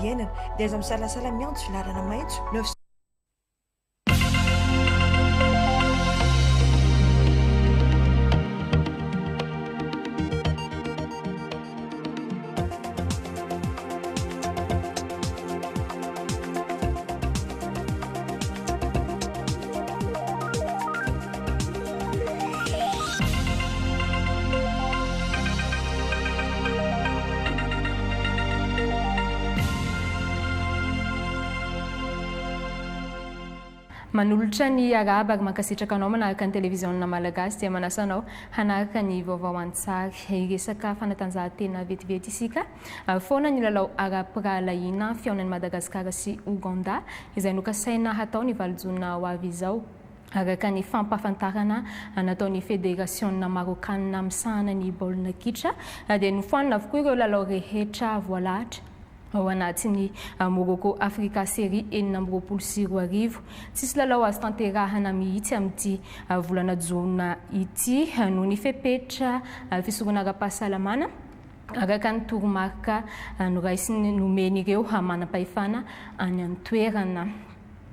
iainana dia aza misalasala miantso filarana maitso 9 manolotra ny araba ary mankasitraka anao manaraka ny televizionna malagasy dia manasanao hanaraka ny vaovao an-tsary iresaka fanatanjahantena vetivety isika foana ny lalao ara-pirahalaina fiaonan'ny Madagasikara sy Ouganda izay nokasaina hatao ny valojona ho avy izao araka ny fampahafantarana nataon'ny federasiona marokana misahana ny baolina kitra dia nofoanina avokoa ireo lalao rehetra voalahatra ao anatin'ny Morocco Africa Série 2024. Tsisy lalao azo tanterahana mihitsy amin'ity volana Jona ity noho ny fepetra fisorona ara-pahasalamana araka ny toromarika noraisiny nomeny ireo manam-pahefana any amin'ny toerana.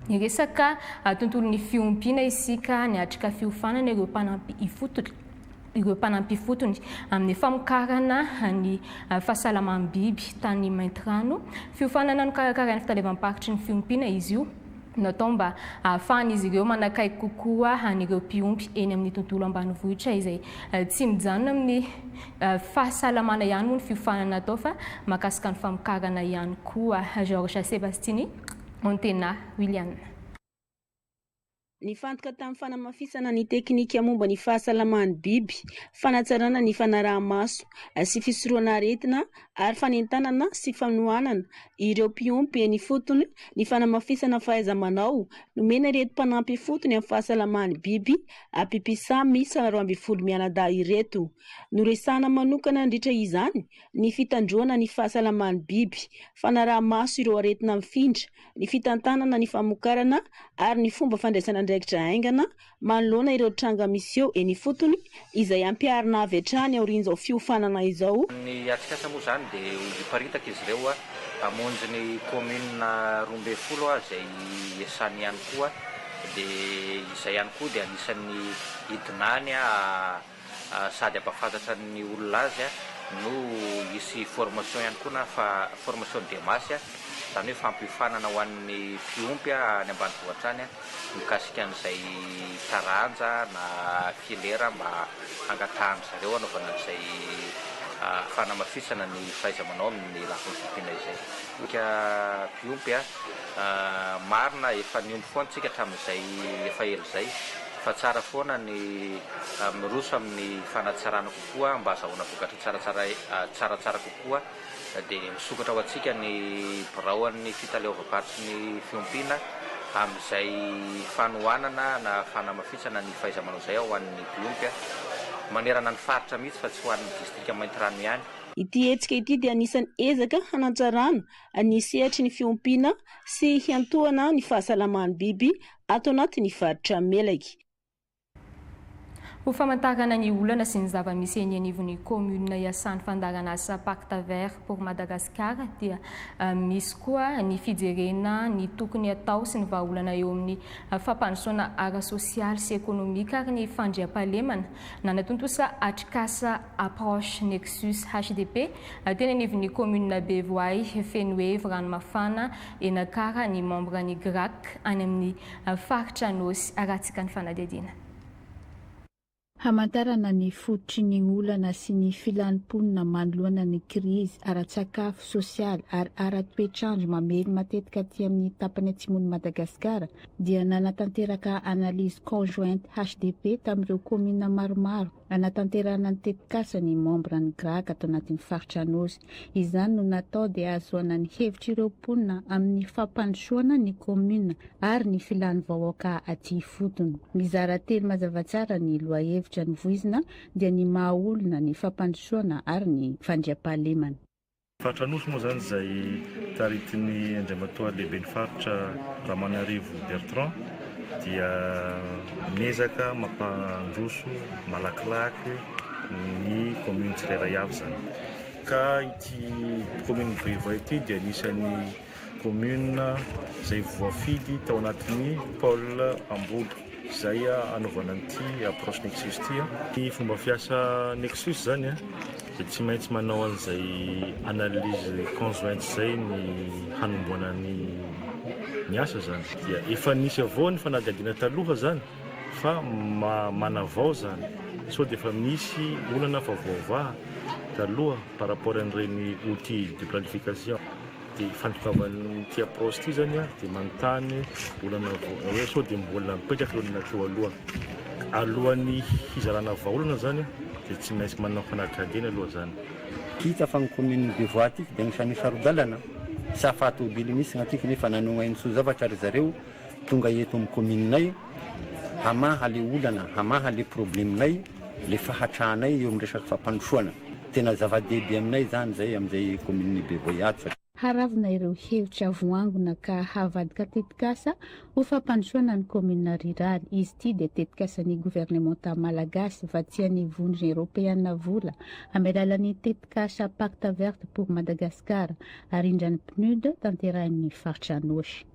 Iresaka tontolon'ny fiompiana isika ny atrika fiofanana ireo mpanampy ifotony ireo mpanampy fotony amin'ny famokarana ny fahasalaman'ny biby tany maintirano fiofanana nokarakarain'ny fitalevam-paritry ny fiompiana izy io natao mba ahafahan'izy ireo manakaiky kokoa an'ireo mpiompy eny amin'ny tontolo ambanivohitra izay tsy mijanona amin'ny fahasalamana ihany moa ny fiofanana atao fa makasika ny famokarana ihany koa. Georges Sébastini, Montena, William. Nifantoka tamin'ny fanamafisana ny teknika momba ny fahasalaman'ny biby, fanatsarana ny fanaraha-maso sy fisorohana aretina ary fanentanana sy fanohanana ireo mpiompy eny fotony. Ny fanamafisana fahaiza-manao nomena ireto mpanampy fotony amin'ny fahasalaman'ny biby apipisamy sy 12 mianadahy ireto. Noresahana manokana ndritra izany ny fitandroana ny fahasalaman'ny biby, fanaraha-maso ireo aretina mifindra, ny fitantanana ny famokarana ary ny fomba fandraisana ndraikitra haingana manoloana ireo tranga misy eo eny fotony izay ampiarina avy hatrany aorian'izao fiofanana izao. Ny atikasa moa zany dia iparitaka izy ireo hamonjy ny commune 12 izay esany ihany koa dia izay ihany koa dia anisan'ny hidinany sady ampafantatra ny olona azy no hisy formation ihany koa na formation de masse zany hoe fampiofanana ho an'ny mpiompy any ambanivohitra any mikasika an'izay taranja na filera mba angatahana zareo anaovana an'izay fanamafisana ny fahaiza-manao amin'ny lafiny fiompiana izay. Ka mpiompy marina efa niompy foana tsika hatramin'izay efa ela izay fa tsara foana ny miroso amin'ny fanatsarana kokoa mba azahoana vokatra tsaratsara kokoa dia misokatra ho antsika ny biraoan'ny fitaleovam-paritry ny fiompiana amin'izay fanohanana na fanamafisana ny fahaiza-manao izay ao an'ny mpiompy manerana ny faritra mihitsy fa tsy ho an'ny distrika maintirano ihany. Ity hetsika ity dia anisan'ny ezaka hanatsarana ny sehatry ny fiompiana sy hiantohana ny fahasalaman'ny biby ato anatin'ny faritra Melaky. Ho famantarana ny olana sy ny zava-misy eny anivon'ny commune iasan'ny fandaran'asa Parc Tavert pour Madagascar dia misy koa ny fijerena ny tokony atao sy ny vahaolana eo amin'ny fampandrosoana ara-sosialy sy ekonomika ary ny fandriam-pahalemana na natontosa atrikasa approche Nexus HDP teny anivon'ny commune Bevoay Fenoevy Ranomafana Enakara ny membre ny GRAC any amin'ny faritra Nosy aratsika ny fanadihadiana. Hamantarana ny fototry ny olana sy ny filanimponina manoloana ny krizy ara-tsakafo sosialy ary ara-toetrandro mamely matetika aty amin'ny tapany atsimon'i Madagasikara dia nanatanteraka analyse conjointe HDP tamin'ireo commune maromaro anatanterana ny tetikasa ny membre ny GRAC ato anatin'ny faritra Nosy. Izany no natao dia ahazoana ny hevitra ireo mponina amin'ny fampandrosoana ny commune ary ny filany vahoaka aty fotony. Mizara telo mazava tsara ny lohahevitra ny voizina dia ny mahaolona ny fampandrosoana ary ny fandriam-pahalemana. Faritra Nosy moa zany izay taritin'ny andriamatoa lehiben'ny faritra Ramanarivo Bertrand dia miezaka mampandroso malakilaky ny commune tsirairay avy zany. ka ity commune Vohivohy ity dia anisan'ny commune izay voafidy tao anatin'ny pôle Amboly. Izay anaovana an'ity approche Nexus ity. Ny fomba fiasa Nexus zany dia tsy maintsy manao an'izay analyse conjointe zay ny hanomboana ny asa zany. Dia efa nisy avao ny fanadihadiana taloha zany fa manavao zany. So dia efa misy olana fa vaovaha taloha par rapport an'ireny outils de planification. Dia fantokavan'ity approche ity zany dia manontany olana hoe so dia mbola mipetraka olona teo aloha. Alohan'ny hizarana vahaolana zany dia tsy maintsy manao fanadihadiana aloha zany. Hita fa ny commune Bevoa ity dia anisany sarodalana. Tsy ahafahatobily misy gn'atiky nefa nanao haino soa zavatra ry zareo tonga eto amin'ny communenay hamaha le olana, hamaha le problemenay, le fahatranay eo amin'ny resaky fampandrosoana. Tena zava-dehibe aminay zany zay amin'izay commune Bevoa ato. Haravina ireo hevitra voangona ka havadika tetikasa ho fampandrosoana ny commune riraly. Izy ity dia tetikasan'ny gouvernementa malagasy vatsian'ny vondrona Europeana vola amin'ny alalan'ny tetikasa Pacte Verte pour Madagascar arindran'ny PNUD tanterahan'ny faritra Anosy.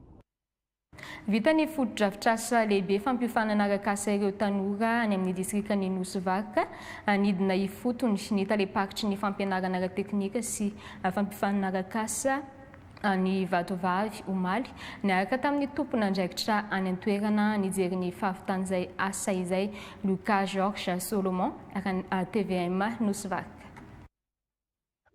Vita ny foto-drafitrasa lehibe fampiofanana arakasa ireo tanora any amin'ny distrikan'ny Nosivaka anidina ifotony ny taleparitry ny fampianarana ara-teknika sy fampiofanana arakasa ny Vatovavy Omaly niaraka tamin'ny tompon'andraikitra any an-toerana nijery fahavitana izay asa izay Lucas Georges Solomon TVM Nosivaka.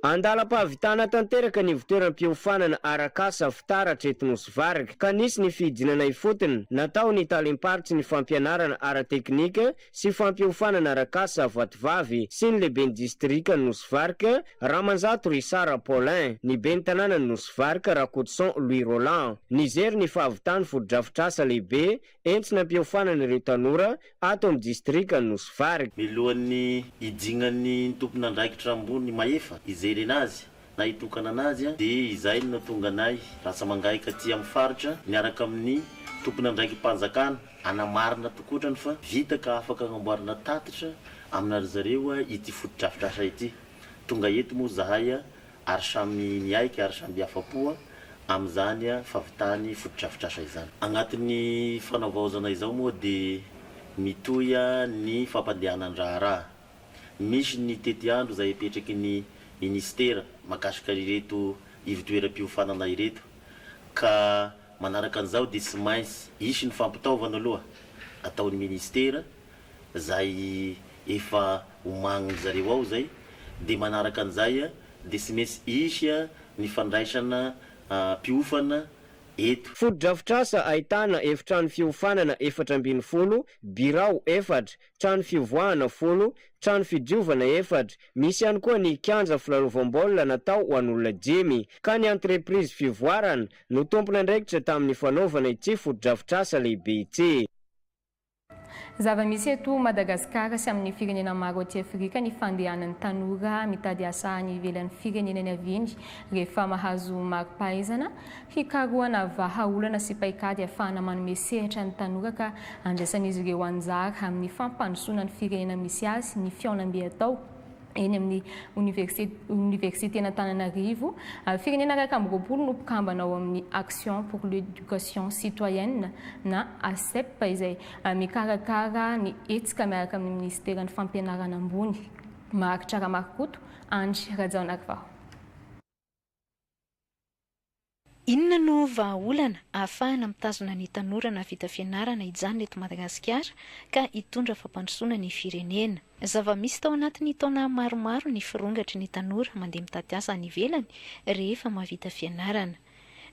Andalam-pahavitana tanteraka ny votoeram-piofanana arakasa fitaratra eto Nosivariky ka nisy ny fidinana ifotony natao ny talim-paritsy ny fampianarana ara-teknika sy fampiofanana arakasa Vatovavy sy ny lehiben'ny distrika ny Nosivariky Ramanjato Risara Paulin, ny ben'ny tanàna ny Nosivariky Rakotson Louis Roland. Nizery ny fahavitany foto-drafitrasa lehibe entsina ampiofanana ireo tanora ato amin'ny distrika ny Nosivariky. Milohan'ny idingan'ny tompon'andraikitra ambony maefa izery enazy na itokana anazy dia izay no tonga anay rasa mangaika aty amin'ny faritra miaraka amin'ny tompon'andraiky mpanjakana anamarina tokotrany fa vita ka afaka agnamboarana tatitra aminary zareo ity foto-drafitrasa ity. Tonga eto moa zahay ary samy niaika ary samy afapoa amin'izany fahavitany foto-drafitrasa izany. Agnatin'ny fanaovaozana izao moa dia mitoy ny fampandehanan-draharaha. Misy ny tety andro izay apetraky ny ministera makasika ireto ivitoeram-piofanana ireto ka manaraka an'izao dia tsy maintsy isy ny fampitaovana aloha ataon'ny ministera zay efa homagniny zareo ao zay dia manaraka an'izay dia tsy maintsy isy ny fandraisana mpiofana eto. Foto-drafitrasa ahitana efitrano fiofanana 410, birao 4, trano fivoahana 10, trano fidiovana 4. Misy ihany koa ny kianja filalaovam-baolina natao ho an'olona 5 ka ny entreprise fivoarana no tompon'andraikitra tamin'ny fanaovana ity foto-drafitrasa lehibe ity. Zava-misy eto Madagasikara sy amin'ny firenena maro aty Afrika ny fandehanan'ny tanora mitady asa any ivelan'ny firenenany avy rehefa mahazo mari-pahaizana hikarohana vahaolana sy paikady ahafahana manome sehatra ny tanora ka andraisan'izy ireo anjara amin'ny fampandrosoana ny firenena misy azy ny fiaonam-be atao eny amin'ny université n'Antananarivo. Firenena raiky amby roapolo no mpikambana ao amin'ny Action pour l'éducation citoyenne na ACEP izay mikarakara ny hetsika miaraka amin'ny ministeran'ny fampianarana ambony. Maritra Ramakoto, Andry Rajaonarivao. Inona no vahaolana ahafahana mitazona ny tanora na vita fianarana hijanona eto Madagasikara ka hitondra fampandrosoana ny firenena. Zava-misy tao anatin'ny taona maromaro ny firongatry ny tanora mandeha mitady asa any ivelany rehefa mahavita fianarana.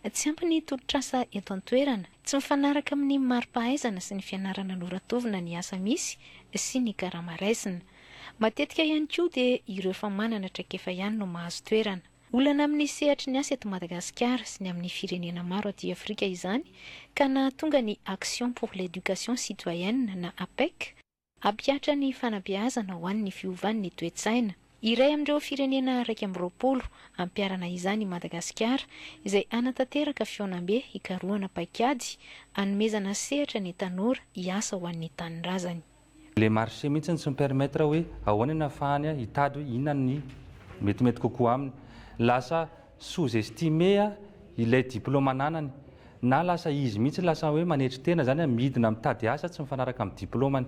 Tsy ampy ny tolotrasa eto an-toerana, tsy mifanaraka amin'ny mari-pahaizana sy ny fianarana noratovina ny asa misy sy ny karama-raisina. Matetika ihany koa dia ireo efa manana traikefa ihany no mahazo toerana. Olana amin'ny sehatry ny asa eto Madagasikara sy ny amin'ny firenena maro aty Afrika izany ka nahatonga ny Action pour l'éducation citoyenne na APEC ampiatra ny fanabeazana ho an'ny fiovan'ny toe-tsaina. Iray amin'ireo firenena raiky amby roapolo ampiarana izany Madagasikara izay anatanteraka fiaonam-be hikarohana paikady hanomezana sehatra ny tanora hiasa ho an'ny tanindrazany. Le marché mihitsy tsy mipermettre hoe ahoana ny ahafahany hitady hoe inona ny metimety kokoa aminy lasa sous-estimé ilay diplôme ananany na lasa izy mihitsy lasa hoe manetry tena zany midina mitady asa tsy mifanaraka amin'ny diplômany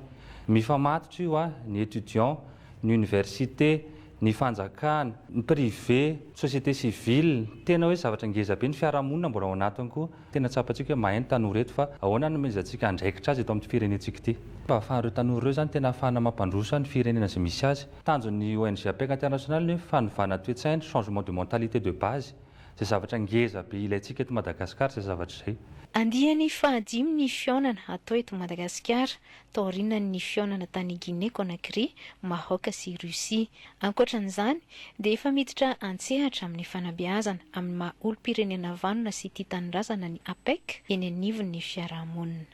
mifamatotra io ny étudiant ny université ny fanjakana ny privé société civile tena hoe zavatra ngeza be ny fiarahamonina mbola ao anatiny koa tena tsapantsika hoe mahay ny tanora eto fa ahoana no mezantsika andraikitra azy eto amin'ny firenentsika ity mba ahafahan'ireo tanora ireo zany tena ahafahana mampandroso ny firenena izay misy azy tanjon'ny ONG APEC international ny fanovana toe-tsaina changement de mentalité de base zay zavatra ngeza be ilayntsika eto Madagasikara zay zavatra izay andiany fahadimy ny fionana atao eto Madagasikara taorinany fionana tany Guinée Conakry Maroc sy Russie ankoatran'izany dia efa miditra antsehatra amin'ny fanabeazana amin'ny maha olom-pirenena vanona sy tia tanindrazana ny APEC eny anivon'ny fiarahamonina.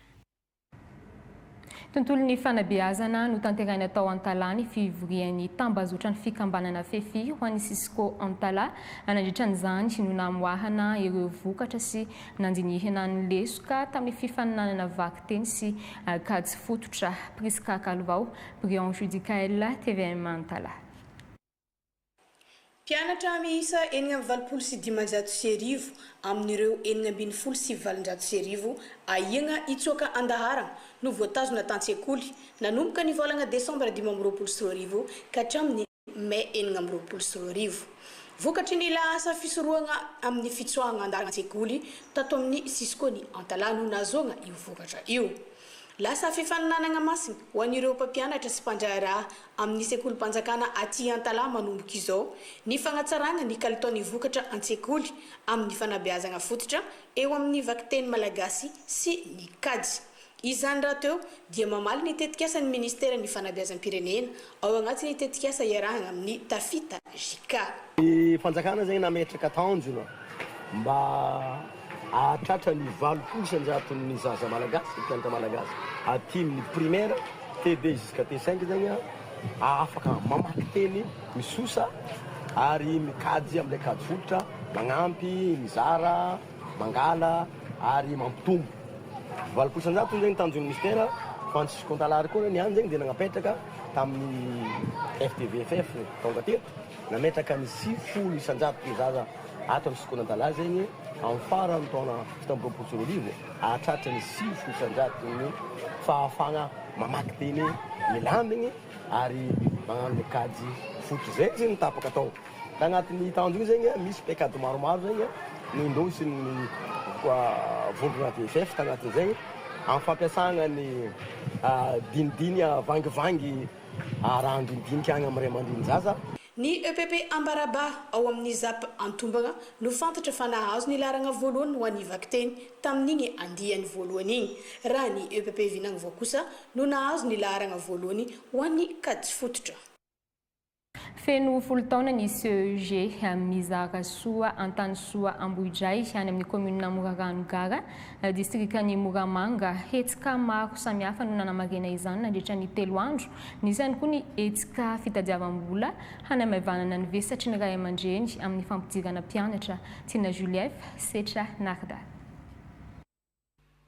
Tontolon'ny fanabeazana no tanteraina tao Antalany fivorian'ny tambazotra ny fikambanana fefy ho an'ny Cisco Antala anandritran'izany no namoahana ireo vokatra sy nandinihana ny lesoka tamin'ny fifaninanana vaky-teny sy kajy fototra Priska Kalvao Brion Judicael TVM Antala. Mpianatra miisa 980 amin'ireo 970 ahiagna itsoaka andaharana no voatazona tan-tsekoly nanomboka ny volana Desambra 2024 ka hatramin'ny May 2024. Vokatry ny asa fisorohana amin'ny fitsoahana andaran-tsekoly tato amin'ny Cisco ny Antala no nahazoana io vokatra io. Lasa fifaninanana masina ho an'ireo mpampianatra sy mpandraharaha amin'ny sekolim-panjakana aty Antala manomboka izao ny fanatsarana ny kalitaon'ny vokatra an-tsekoly amin'ny fanabeazana fototra eo amin'ny vaky-teny malagasy sy ny kajy. Izany raha teo dia mamaly ny tetikasan'ny ministera ny fanabeazam-pirenena ao anatin'ny tetikasa iarahana amin'ny Tafita Jika. Ny fanjakana zegny nametraka tanjona mba atratra ny 20% ny zaza malagasy mpianatra malagasy aty amin'ny primaire TD jusqu'à T5 zegny afaka mamaky teny misosa ary mikajy amin'ilay kajy fototra magnampy mizara mangala ary mampitombo 20% zegny tanjon'ny ministera Francisco Antalary koa niany zegny dia nagnapetraka tamin'ny FTVFF tonga teto nametraka ny 6 isanjato zaza ato amin'ny Cisco Antala zegny amin'ny farany taona fitamboram-polo sy roa arivo ahatratra ny 6 isanjato ny fahafana mamaky teny milamigny ary magnano mikajy fototra zay zegny tapaka atao. Agnatin'ny tanjo zegny misy pekady maromaro zegny no indosiny vondrona TFF tagnatin' zegny amin'ny fampiasana ny dinidiny vangivangy raha andinidinika agny amin'ny ray aman-dreny zaza. Ny EPP Ambaraba ao amin'ny ZAP Antombagna no fantatra fa nahazo ny larana voalohany ho an'ny vaky-teny tamin'igny andiany voalohany igny. Raha ny EPP Vinagny Voa kosa no nahazo ny larana voalohany ho an'ny kajy fototra. Feno 10 taona ny CEG mizaka soa Antany soa Ambohidray any amin'ny commune Morarano Gara distriktan'ny Moramanga hetsika maro samihafa no nanamarena izany nandritra ny 3 andro nisy ihany koa ny hetsika fitadiavam-bola hanamavanana ny vesatry ny ray aman-dreny amin'ny fampidirana mpianatra Tina Julief Setra Narda.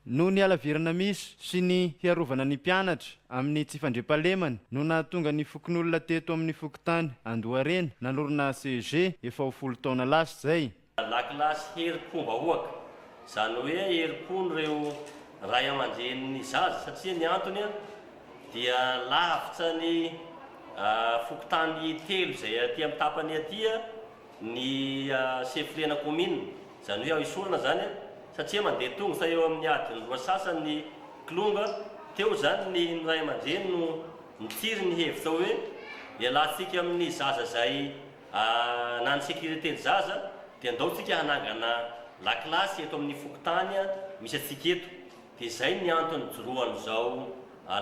No ny alavirana misy sy ny hiarovana ny mpianatra amin'ny tsy fandriampahalemana no nahatonga ny fokon'olona teto amin'ny fokotany Andoharena nanorina CEG efa ho 10 taona lasa zay. Lakilasy herim-pombahoaka zany hoe herim-pony ireo ray aman-dreniny zaza satria ny antony dia lavitra ny fokotany telo zay aty amin'ny tapany aty ny chef-lieu-na commune zany hoe ao Isorana zany satria mandeha tongotra eo amin'ny adiny 2 sasany Klonga teo zany ny ray aman-dreny no mitiry ny hevitra hoe ialatsika amin'ny zaza zay nany sécurité ny zaza dia andaotsika hanangana lakilasy eto amin'ny fokotany misy atsika eto dia izay ny antony joroan'izao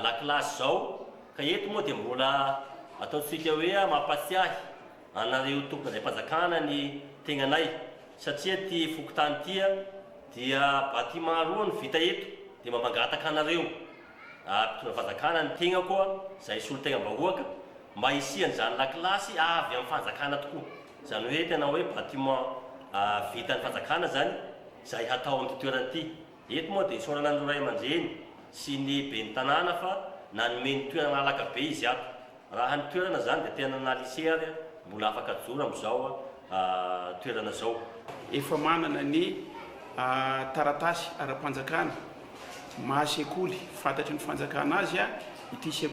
lakilasy zao ka eto moa dia mbola ataontsika hoe mampatsiahy anareo tompon'andram-panjakana ny tegnanay satria ty fokotany tia dia bâtiment roa ny vita eto dia mamangataka anareo mpitondra fanjakana ny tegna koa zay solon-tegna-bahoaka mba hisian'izany lakilasy avy amin'ny fanjakana tokoa zany hoe tena hoe bâtiment vita ny fanjakana zany zay hatao amin'ny toerana ity eto moa dia isorana ny ray aman-dreny sy ny be ny tanàna fa nanome ny toerana alaka be izy ato raha ny toerana zany dia tena na lycée ary mbola afaka joro amin'izao toerana zao. Efa manana ny taratasy ara-panjakana mahasekoly fantatry ny fanjakana azy ity sekoly.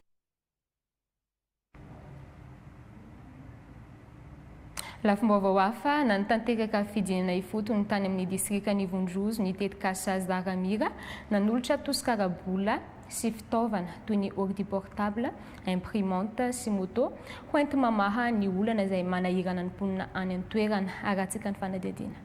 Lafim-baovao hafa na nitanteraka fidinana ifotony tany amin'ny distrika ny Vondrozo ny tetikasa Zaramira nanolotra tosikarabola sy fitaovana toy ny ordi portable, imprimante sy moto hoenty mamaha ny olana izay manahirana ny mponina any an-toerana aratsika ny fanadihadiana.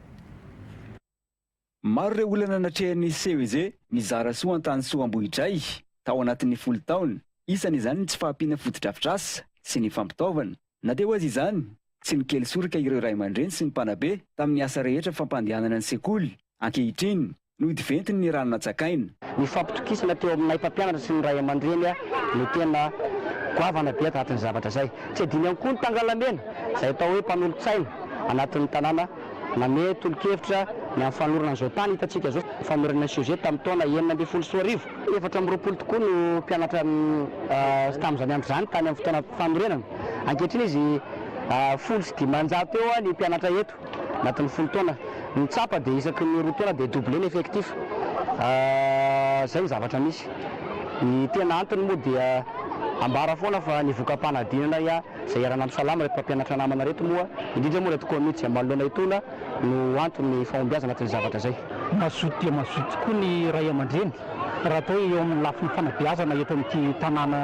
Maro ireo olana natrehan'ny CEG mizara soa an-tany soa Ambohitray tao anatin'ny 10 taona. Isan'izany ny tsy fahampiana fotodrafitrasa sy ny fampitaovana. Na dia ho azy izany tsy nikely sorika ireo ray aman-dreny sy ny mpanabe tamin'ny asa rehetra fampandehanana ny sekoly. Ankehitriny no idiventiny ny rano natsakaina. Ny fampitokisana teo aminay mpampianatra sy ny ray aman-dreny no tena goavana be anatin'ny zavatra izay. Tsy adiny ihany koa ny tangalamena izay atao hoe mpanolontsaina anatin'ny tanàna name tolo-kevitra ny amin'ny fanorana an'izao tany hitantsika zao fanorana CEG tamin'ny taona 924 420 tokoa no mpianatra tamin'izany andro zany tany amin'ny fotoana fanorenana. Ankehitriny izy 100 eo ny mpianatra eto anatin'ny 10 taona. Ny tsapa dia isaky ny 2 taona dia doublé ny effectif. Zay ny zavatra misy. Ny tena antony moa dia ambara foana fa ny vokam-panadinana izay iarana salama reto mpampianatra namana reto moa indrindra moa reto komity manoloana itona no antony fahombiazana anatin'ny zavatra zay. Mazoto dia mazoto tokoa ny ray aman-dreny raha atao eo amin'ny lafin'ny fanabeazana eto amin'ity tanàna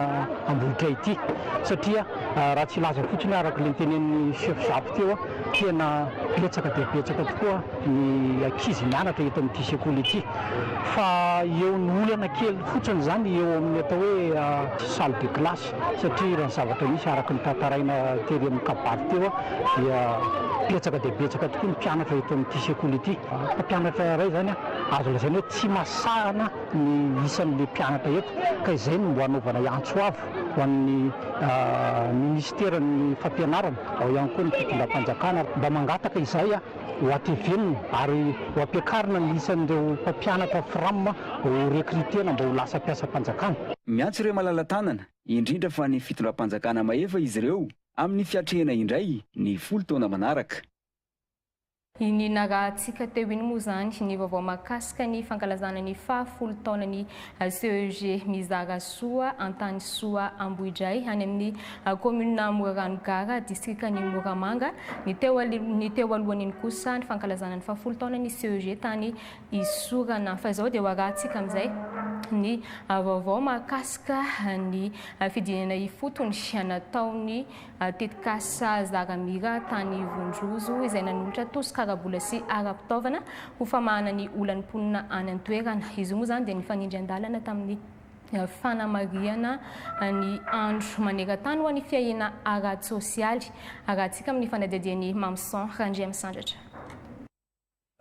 Ambohitray ity satria raha tsy laza fotsiny araka le nitenen'ny chef Zapo teo tena betsaka dia betsaka tokoa ny ankizy mianatra eto amin'ity sekoly ity fa eo ny olana kely fotsiny zany eo amin'ny atao hoe salle de classe satria raha ny zavatra misy araka ny tantaraina tery amin'ny kabary teo dia betsaka dia betsaka tokoa ny mpianatra eto amin'ity sekoly ity. Mpianatra iray zany azo lazaina hoe tsy masahana ny isan'le mpianatra eto ka izay no mbo hanaovana antso avo ho an'ny ministeran'ny fampianarana ao ihany koa ny fitondram-panjakana mba mangataka izay ho atevenina ary ho ampiakarina ny isan'ireo mpampianatra FRAM ho rekritena mba ho lasa mpiasa-panjakana. Miantso ireo malala-tanana indrindra fa ny fitondram-panjakana mahefa izy ireo amin'ny fiatrehana indray ny 10 taona manaraka. Iny narahantsika teo iny moa zany ny vaovao mahakasika ny fankalazana ny 10 taona ny CEG mizara soa antany soa Ambohitray any amin'ny commune Moraranogara distrika ny Moramanga. Ny teo alohan'iny kosa ny fankalazana ny 10 taona ny CEG tany Isorana. Fa izao dia hoarahantsika amin'izay ny vaovao mahakasika ny fidinana ifotony nataon'ny tetikasa Zaramira tany Vondrozo izay nanolotra tosikarabola sy ara-pitaovana ho famahana ny olan'ny mponina any an-toerana. Izy moa zany dia ny fanindry an-dalana tamin'ny fanamariana ny andro maneran-tany ho an'ny fiahina ara sosialy. Arahantsika amin'ny fanadihadian'ny Mamson Randria Misandratra.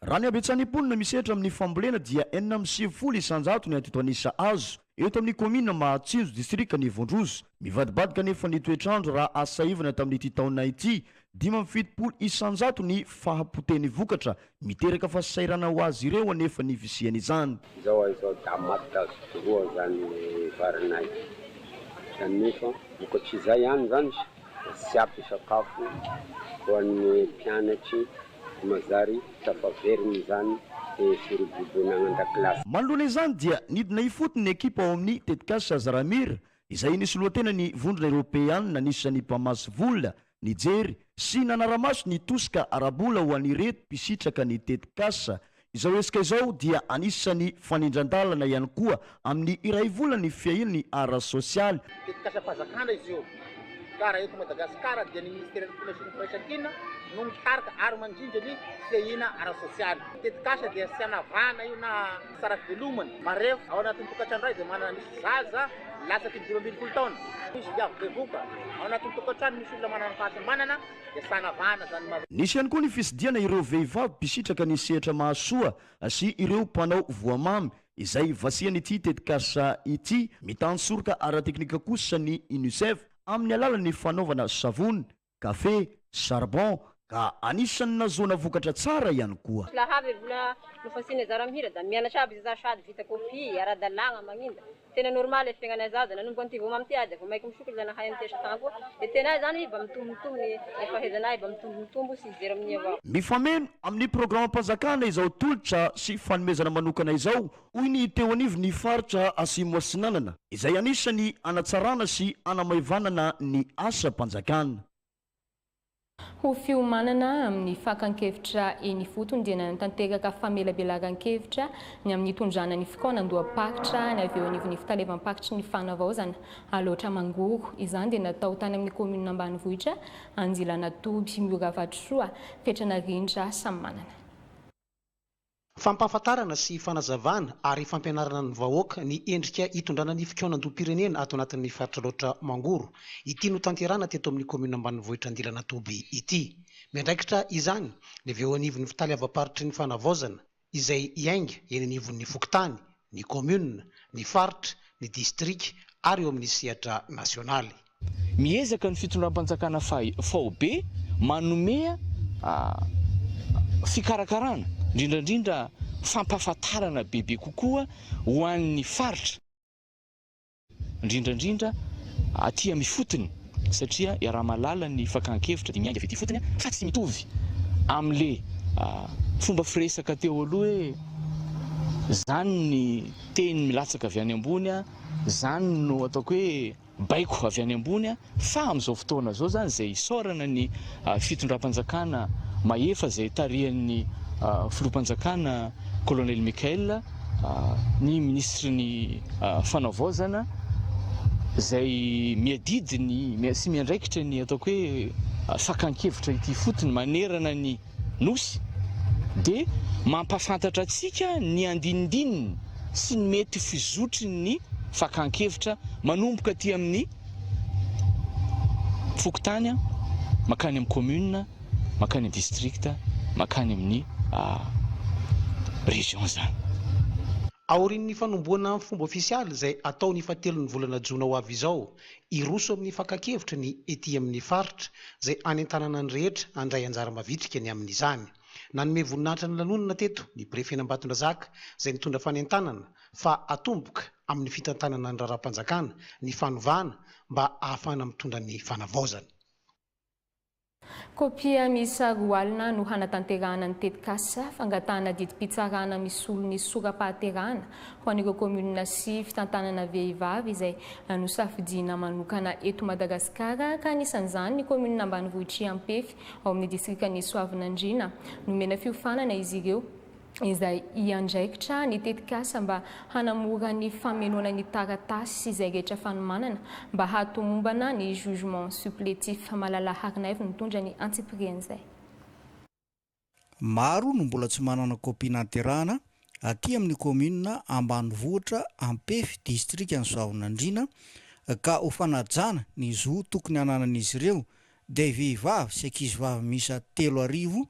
Raha ny abetsany mponina misehatra amin'ny fambolena dia 470 isanjato ny antitoanisa azo eto amin'ny komina Mahatsinjo distrika ny Vondrozo. Mivadibadika nefa ny toetrandro raha asaivana tamin'ity taona ity 570 isanjato ny fahapoteny vokatra miteraka fasairana ho azy ireo anefa ny visiany izany. Izao da maty roa zany varinay. Zany nefa vokatsy izay ihany zany tsy ampy sakafo ho an'ny mpianatry mazary tafaveriny zany sirobobonana an-dakilasy. Manoloana izany dia nidina ifotony ny ekipa ao amin'ny tetikasa Zaramira izay nisy lohatena ny vondrona Europeanina nisan'ny mpamasy vola nijery sy nanaramaso ny tosika arabola ho an'ny reto mpisitraka ny tetikasa. Izao resaka izao dia anisan'ny fanindran-dalana ihany koa amin'ny iray vola ny fiahiny ara sosialy. Tetikasa mpazakana izy io kara eto Madagasikara dia ny ministera ny firaisakina no mitarika ary mandrindra ny fiahina ara sosialy. Tetikasa dia sy anavana io na saraky velomany marefo ao anatin'ny tokantrano iray dia manana misy zaza lasaky 20 taona misy viavy bevoka ao anatin'ny tokantrano misy olona manana fahasambanana dia sanavana zany marefo. Nisy ihany koa ny fisidiana ireo vehivavy mpisitraka ny sehatra mahasoa sy ireo mpanao voamamy izay vasian'ity tetikasa ity mitany soroka ara-teknika kosa ny UNICEF amin'ny alalan'ny fanaovana savony, kafe, charbon ka anisan'ny nazoana vokatra tsara ihany koa. Lahavy vola nofasiana Zaramira da mianatra aby za sady vita kopi ara-dalagna magninda tena normal fiaignana zaza nanomboka an'ity vao mamtiady vao maiky misokatra zany hay am'tesatagna koa de tena zany mba mitombotombo ny fahaizanahy mba mitombotombo sy izy amin'io avao mifameno amin'ny programam-panjakana izao tolotra sy fanomezana manokana izao hoy ny teo anivo ny faritra asimo asinanana izay anisany anatsarana sy anamaivanana ny asa-panjakana ho fiomanana amin'ny fakan-kevitra eny fotony dia natanteraka famelabelagan-kevitra ny amin'ny tondrana ny fikaonandoha-pakitra ny avy eo anivon'ny fitalevam-pakitry ny fanavaozana aloatra mangoro izany dia natao tany amin'ny komuna ambanivohitra Anjilana Toby Mioravatosoa fetrana rindra samy manana fampahafantarana sy fanazavana ary fampianarana ny vahoaka ny endrika hitondrana ny fikaonandoha-pirenena ato anatin'ny faritra loatra mangoro ity no tanterana teto amin'ny komuna ambanivohitra Anjilana Toby ity miandraikitra izany ny avy eo anivon'ny fitalevam-paritry ny fanavaozana izay iainga eny anivon'ny fokontany ny komuna ny faritra ny distrika ary eo amin'ny sehatra nasionaly miezaka ny fitondram-panjakana faobe manome fikarakarana indrindrandrindra fampahafantarana bebe kokoa ho an'ny faritra indrindrandrindra aty amin'ny fotony satria iaraha-malala ny fakan-kevitra dia miainga avy aty fotony fa tsy mitovy amin'le fomba firesaka teo aloha hoe zany ny teny milatsaka avy any ambony zany no ataoko hoe baiko avy any ambony fa amin'izao fotoana zao zany izay isaorana ny fitondram-panjakana maefa izay tarihan'ny filohampanjakana Colonel Michael ny ministry ny fanavaozana izay miadidiny sy miandraikitra ny ataoko hoe fakan-kevitra ity fotony manerana ny nosy dia mampafantatra antsika ny andinindininy sy ny mety fizotry ny fakan-kevitra manomboka aty amin'ny fokontany makany amin'ny commune makany amin'ny districta makany amin'ny région zany aorian'ny fanomboana fomba ofisialy izay ataony fahatelon'ny volana jona ho avy izao iroso amin'ny fakan-kevitra ny ety amin'ny faritra izay anentanana ny rehetra handray anjara mavitrika ny amin'izany nanome voninahitra ny lanonana teto ny prefena Ambatondrazaka izay nitondra fanentanana fa atomboka amin'ny fitantanana ny raharaham-panjakana ny fanovana mba ahafahana mitondra ny fanavaozana kopia misa roalina no hanatanterahana ny tetikasa fangatahana didim-pitsarana misy olony sora-pahaterahana ho an'ireo komuna sy fitantanana vehivavy izay nosafidiana manokana eto Madagasikara ka anisan'izany ny komuna ambanivohitra Ampefy ao amin'ny distrikany Soavinandriana nomena fiofanana izy ireo izay iandraikitra ny tetikasa mba hanamora ny famenoana ny taratasy izay rehetra fanomanana mba hatomombana ny jugement supplétif malalaharina evy nitondra ny antsipriany izay maro no mbola tsy manana kopia naterahana aty amin'ny komuna ambanivohitra Ampefy distrika ny Soavinandriana ka ho fanajana ny zo tokony hananan'izy ireo dia vehivavy sy ankizivavy misa 3,000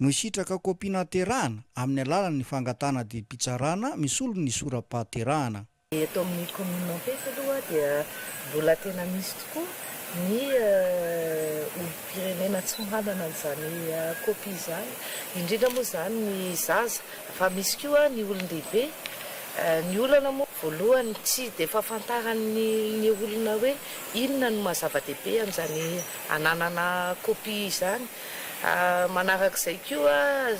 no sitraka kopia naterahana amin'ny alalan'ny fangatana didim-pitsarana misy olony ny sora-pahaterahana eto amin'ny komuna Ampefy aloha dia mbola tena misy tokoa ny olo-pirenena tsy manana an'izany kopia izany indrindra moa zany ny zaza fa misy koa ny olon-dehibe ny olana moa voalohany tsy dia fahafantarany olona hoe inona no mahazava-dehibe amin'izany ananana kopia izany manarak'izay koa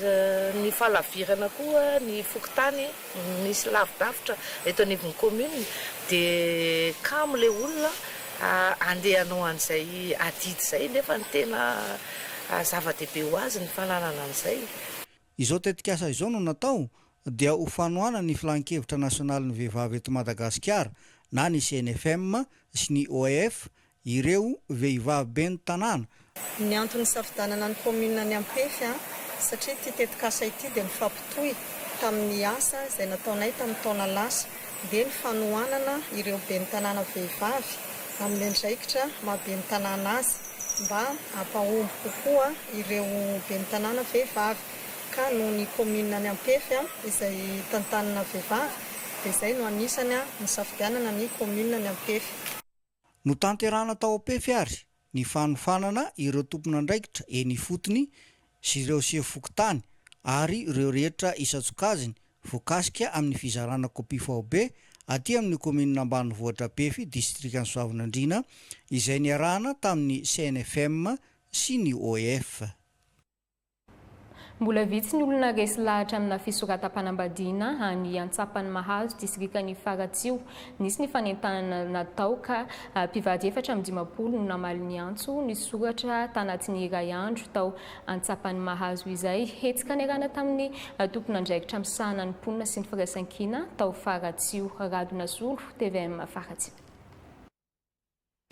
ny falavirana koa ny fokontany misy lavidavitra eto anivon'ny commune dia kamo le olona andehanao an'izay adidy izay nefa ny tena zava-dehibe ho azy ny fananana an'izay izao tetikasa izao no natao dia ho fanoana ny filan-kevitra nasionaly ny vehivavy eto Madagasikara na ny CNFM sy ny OEF ireo vehivavy be ny tanàna ny antony safidanana ny komuna ny Ampefy satria ty tetikasa ity dia nifampitohy tamin'ny asa izay nataonay tamin'ny taona lasa dia ny fanohanana ireo be ny tanàna vehivavy amin'ny andraikitra mahabe ny tanàna azy mba hampahomby kokoa ireo be ny tanàna vehivavy ka noho ny komuna ny Ampefy izay tantanana vehivavy dia izay no anisany ny safidianana ny komuna ny Ampefy no tanterahana tao Ampefy ary ny fanofanana ireo tompon'andraikitra eny fotony sy ireo sefokontany ary ireo rehetra isa-tsokajiny voakasika amin'ny fizarana kopia faobe aty amin'ny komina ambanivohitra Pefy distrika Soavinandriana izay niarahana tamin'ny CNFM sy ny OEF. Mbola vitsy ny olona resy lahatra amina fisoratam-panambadiana any Antsapany Mahazo distrikan'ny Faratsio. Nisy ny fanentanana natao ka mpivady 450 no namaly ny antso ny soratra tanatin'ny iray andro tao Antsapany Mahazo izay hetsika niarahana tamin'ny tompon'andraikitra misahana ny mponina sy ny firaisan-kina tao Faratsio. Radona Zolo, TVM Faratsio.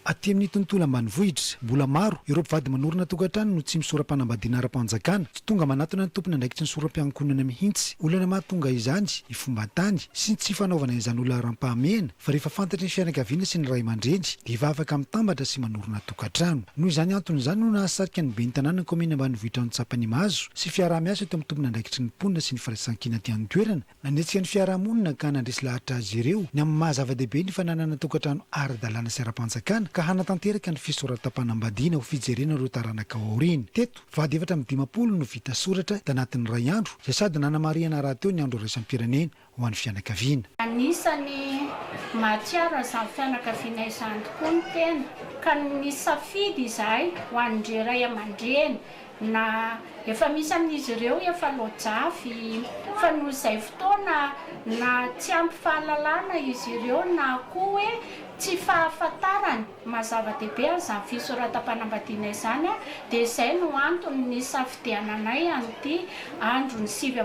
Aty amin'ny tontolo ambanivohitra mbola maro ireo mpivady manorina tokantrano no tsy misoram-panambadiana ara-panjakana tsy tonga manatona ny tompony andraikitra ny soram-piankonana mihitsy. Olana mahatonga izany ny fomba tany sy ny tsy fanaovana izany olona aram-pahamehana fa rehefa fantatry ny fianakaviana sy ny ray aman-dreny dia efa afaka mitambatra sy manorina tokantrano. Noho izany antony izany no nahasarika ny ben'ny tanàna ny komina ambanivohitra ny Antsapany Mahazo sy fiaraha-miasa eto amin'ny tompony andraikitry ny mponina sy ny firaisan-kina aty amin'ny toerana nanetsika ny fiarahamonina ka nandresy lahatra azy ireo ny amin'ny mahazava-dehibe ny fananana tokantrano ara-dalàna sy ara-panjakana ka hanatanteraka ny fisoratam-panambadiana ho fijerena ireo taranaka aoriana. Teto vady 450 no vita soratra tanatin'ny ray andro izay sady nanamarihana raha teo ny andro iraisam-pirenena ho an'ny fianakaviana. Anisany mahatsiaro izany fianakaviana izany tokoa ny tena ka nisafidy izahay ho an'ireo ray aman-dreny na efa misy amin'izy ireo efa lojafy fa noho izay fotoana na tsy ampy fahalalana izy ireo na koa hoe tsy fahafantarany mazava-dehibe izany fisoratam-panambadiana izany dia izay no antony ny safidiananay an'ity andro ny 7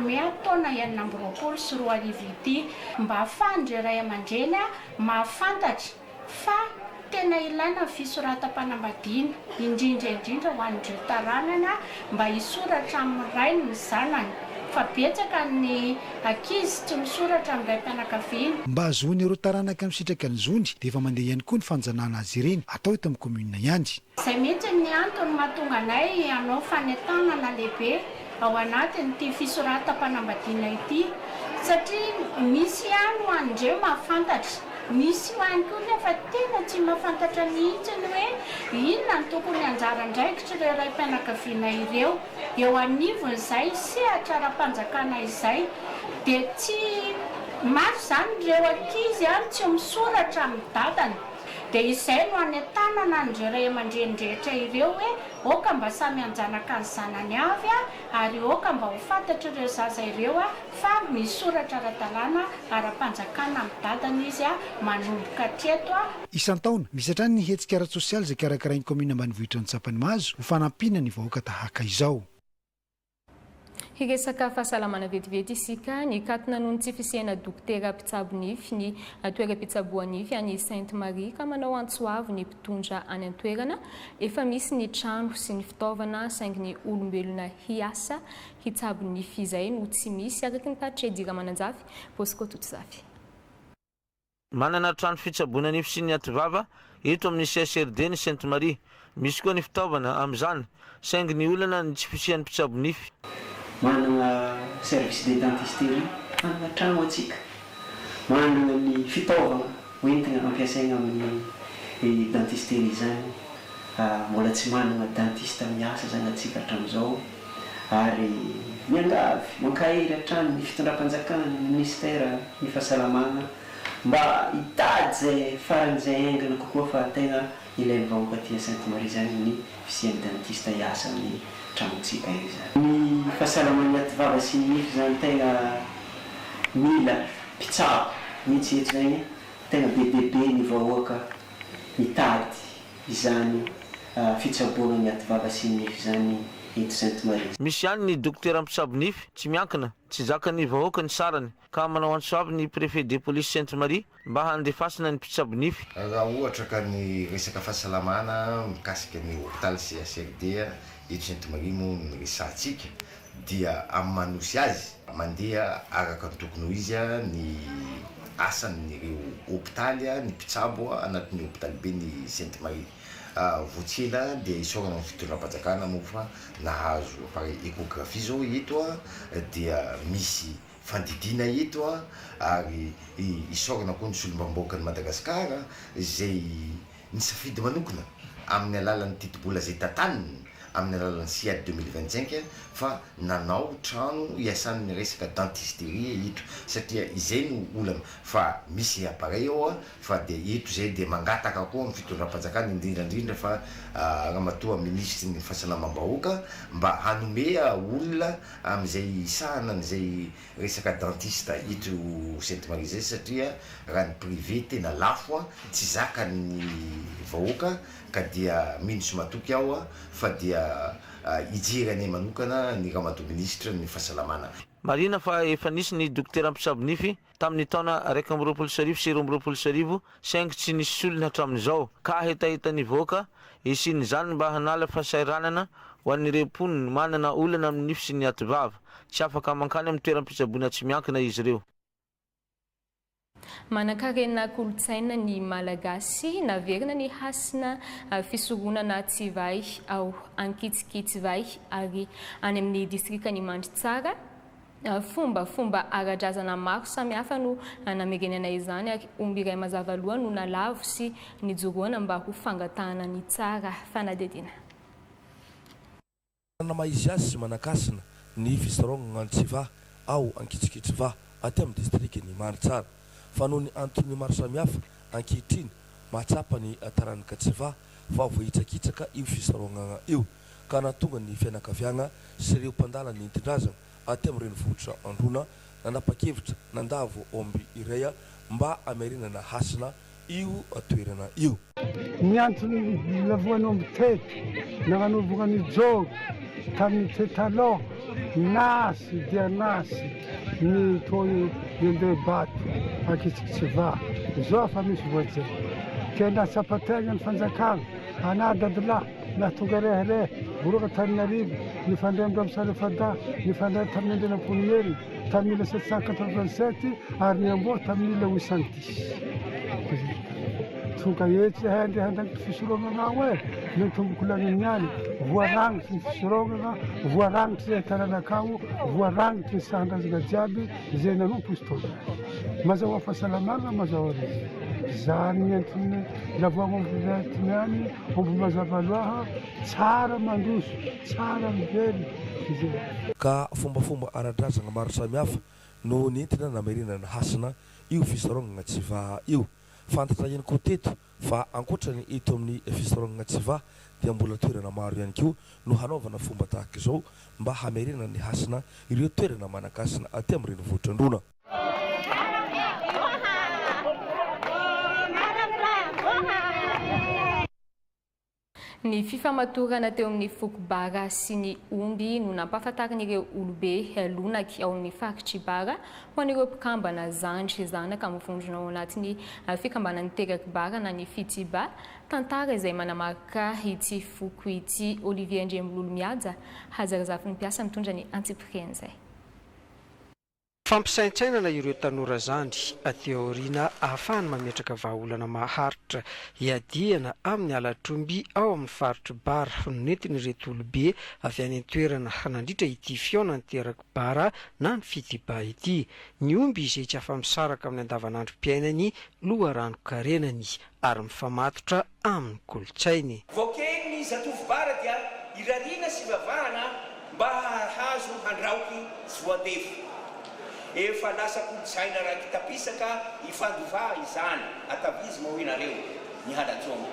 Mey taona 2024 ity mba ahafahan'ireo ray aman-dreny mahafantatra fa tena ilaina fisoratam-panambadiana indrindra ho an'ireo taranana mba hisoratra amin'ny ray ny zanany fa betsaka ny ankizy tsy misoratra amin'ny ray mpianakaviana. Mba azoany ireo taranaka misitraka ny zony dia efa mandeha ihany koa ny fanjanahana azy ireny atao eto amin'ny komuna ihany. Izay mihitsy ny antony mahatonga anay hanao fanentanana lehibe ao anatin'ity fisoratam-panambadiana ity satria misy ihany ho an'ireo mahafantatra. Misy ihany koa nefa tena tsy mahafantatra mihitsy ny hoe inona ny tokony anjara andraikitra ireo ray mpianakaviana ireo eo anivon'izay sehatra ara-panjakana izay dia tsy maro izany ireo ankizy tsy misoratra amin'ny dadany. Dia izay no anentanana an'ireo ray aman-dreny rehetra ireo hoe oka mba samy anjanaka ny zanany avy ary oka mba ho fantatra ireo zaza ireo fa misoratra ara-dalàna ara-panjakana amin'ny dadany izy manomboka hatreto. Isan-taona misy hatrany ny hetsika ara-tsosialy izay karakarain'ny komina ambanivohitra ny Antsapany Mahazo ho fanampiana ny vahoaka tahaka izao. Hiresaka fahasalamana vetivety isika ny katona noho ny tsy fisiana dokotera mpitsabo nify ny toeram-pitsaboa nify any Sainte Marie ka manao antsoavo ny mpitondra any an-toerana efa misy ny trano sy ny fitaovana saingy ny olombelona hiasa hitsabo nify izay no tsy misy araka ny tatredira mananjafy Bosco Totsafy. Manana trano fitsaboana nify sy ny ativava eto amin'ny CSRD ny Sainte Marie misy koa ny fitaovana amin'izany saingy ny olana ny tsy fisian'ny mpitsabo nify. Manana service de dentisterie manana trano atsika, manana ny fitaovana hoentina ampiasaina amin'ny dentisterie izany, mbola tsy manana dentiste miasa zany atsika hatramin'izao ary miangavy mankahira hatrany ny fitondram-panjakana ny ministera ny fahasalamana mba hitady zay faran'izay aingana kokoa fa tena ilain'ny vahoaka aty Sainte Marie zany ny fisian'ny dentiste hiasa amin'ny tranotsika izany. Ny fahasalaman'ny ativava sy ny nify zany tena mila mpitsabo mihitsy eto zany tena bebebe ny vahoaka mitady izany fitsaboana ny ativava sy ny nify zany eto Sainte Marie. Misy ihany ny dokotera mpitsabo nify tsy miankina tsy zakany vahoaka ny sarany ka manao antsoavy ny préfet de police Sainte Marie mba handefasana ny mpitsabo nify. Raha ohatra ka ny resaka fahasalamana mikasika ny hôpital CSRD eto Sainte Marie moa ny resantsika dia amin'ny manosy azy mandeha araka ny tokony ho izy ny asan'ireo hôpitaly ny mpitsabo anatin'ny hôpitaly be ny Sainte Marie. Voatsila dia isorana ny fitondram-panjakana moa fa nahazo pare échographie zao eto dia misy fandidina eto ary isorana koa ny solombamboaka ny Madagasikara izay nisafidy manokana amin'ny alalan'ny titibola zay tataniny amin'ny alalan'ny SIAD 2025 fa nanao trano iasan'ny resaka dentisterie ito satria izay no olana fa misy appareil ao fa dia ito zay dia mangataka koa amin'ny fitondram-panjakana indrindrandrindra fa ramatoa ministry ny fahasalamam-bahoaka mba hanome olona amin'izay sahana n'izay resaka dentiste ito Sainte Marie zay satria raha ny privé tena lafo tsy zakany vahoaka ka dia mino somatoky ao fa dia ijery any manokana ny ramatoa ministre ny fahasalamana. Marina fa efa nisy ny dokotera ampisabonify tamin'ny taona 2024 sy 2025 saingy tsy nisy solona hatramin'izao ka hetahitany voaka isiny zany mba hanala fahasairanana ho an'ireo mponiny manana olana amin'ny nify sy ny ativava tsy afaka mankany amin'ny toeram-pitsaboana tsy miankina izy ireo. Manankarena kolotsaina ny malagasy naverina ny hasina fisoronana Tsivay ao Ankitsikitsivay ary any amin'ny distrikany Mandritsara fomba ara-drazana maro samihafa no namerenana izany ary omby iray mazava loha no nalavo sy nijoroana mba ho fangatahana ny tsara fanadidina. Maizy azy sy manakasina ny fisorognana Tsiva ao Ankitsikitsivay aty amin'ny distrikany Mandritsara fa noho ny antony maro samihafa ankehitriny mahatsapa ny taranaka Tsiva fa vohitsakitsaka io fisorognana io ka nahatonga ny fianakaviagna sy ireo mpandala ny intindrazana aty amin'ny renivohitra Androna nanapa-kevitra nandavo omby iray mba amerinana hasina io toerana io. Ny antony lavoan'ny omby teto nagnanovana ny jogo tamin'ny tetaloha nasy dia nasy ny toy yende bato Ankitsikitsivay zao fa misy voajay kena tsapategna ny fanjakana ana dadilahy na tonga reherehe boroka Taninarivo ny fandrembo amin'ny Salefada ny fandray tamin'ny andrenam-polo merina tamin'ny 1787 ary ny amboa tamin'ny 1810 tonga etsy handrahandraky fisorognana hoe nitomboko lanin'ny any voaragnitry ny fisorognana voaragnitry zay taranakamo voaragnitry ny sandrazana jiaby zay nanompo izy tona mazao fahasalamana mazao arizy zany entiny lavoamomby retiny any omby mazava loaha tsara mandroso tsara mively izay ka fombafomba ara-drazana maro samihafa no nentina namerenana hasina io fisorognana Tsiva io. Fantatra ihany koa teto fa ankoatrany eto amin'ny fisorognana Tsiva dia mbola toerana maro ihany koa no hanaovana fomba tahaka izao mba hamerenana ny hasina ireo toerana manakasina aty amin'ny renivohitra Androna. Ny fifamatorana teo amin'ny foko-bara sy ny omby no nampahafantarin'ireo olobe lonaky ao amin'ny faritry bara ho an'ireo mpikambana zandry zanaka mivondrona ao anatin'ny fikambanan'ny teraky-bara na ny Fitiba. Tantara izay manamarika ity foko ity Olivier Ndrembololo-Mihaja hazarazafy ny mpiasa mitondra ny antsiprien'izay. Fampisaintsainana ireo tanora zandry aty aoriana ahafahany mametraka vahaolana maharitra iadiana amin'ny alatromby ao amin'ny faritry bara nentin'ireto olobe avy any an-toerana hanandritra ity fiaonany teraky-bara na ny Fitiba ity. Ny omby izay tsy afa-misaraka amin'ny andavanandrom-piainany loharano-karenany ary mifamatotra amin'ny kolotsainy. Voakeny zatovy-bara dia irariana sy vavahana mba hahazo handraoky sy voandefo. Efa lasa kolotsaina rakitapisaka ifandova izany atavizy mohinareo ny halatsongo.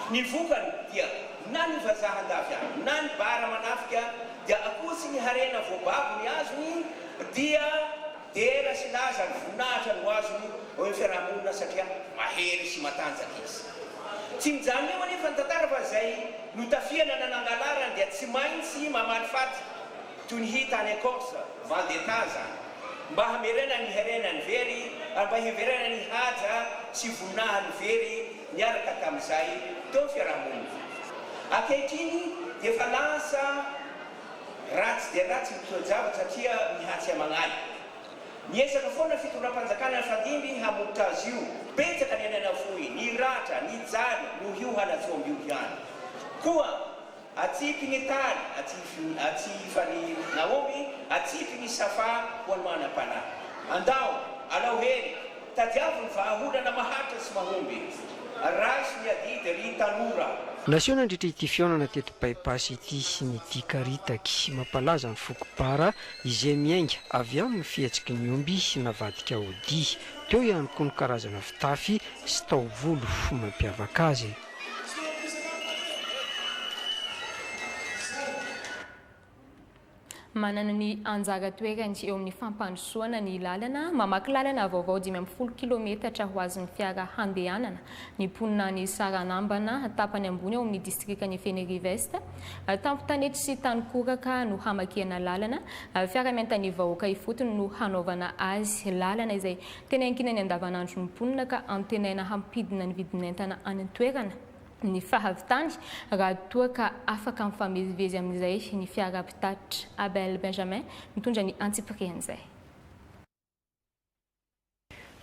Ny vokany dia na ny vazahan-davy any na ny bara manafika dia akotsy ny harena voababo ny azony dia dera sy laza ny voninahitra no azony ao amin'ny fiarahamonina satria mahery sy matanjaka izy. Tsy mijany eo anefa ny tantara fa zay no tafiana nanangalarany dia tsy maintsy mamaly faty toy ny hita any Ecorse Vendetta zany. Mba hamerena ny herena ny very mba hiverena ny haja sy voninahiny very niaraka tamin'izay teo fiarahamonina. Ankehitriny dia efa lasa ratsy dia ratsy mitoajava satria mihatsy amagnaly. Niezaka foana fitondram-panjakana ny fandimby hamonta azy io betsaka ny anana fohy ny ratra ny jany no io halatsomby io ihany. Koa atsipy ny tany atsifa ny naomby atsipy ny safa ho any manam-panahy. Andao alao hery tadiavo ny vahaolana maharitra sy mahomby rasy ny adidy ry tanora. nasio nandritra ity fiaonana teto baipasy ity ny dikaritaky mampalaza ny fokobara izay miainga avy amin'ny fihetsiky ny omby navadika odi teo ihany koa ny karazana fitafy sy taovolo mampiavaka azy. Manana ny anjara toerany eo amin'ny fampandrosoana ny lalana, mamaky lalana vaovao 5 kilometatra ho azon'ny fiara handehanana ny mponina ny Saranambana tapany ambony ao amin'ny distrikany Fenerive Est. Tampotanety sy tanikoraka no hamakiana lalana, fiara miantany vahoaka ifotony no hanaovana azy lalana izay tena ankinany andavanandro ny mponina ka antenaina hampidina ny vidin'entana any an-toerana. Ny fahavitany raha toa ka afaka mifamezivezy amin'izay ny fiara mpitatitra. Abel Benjamin mitondra ny antsiprian'izay.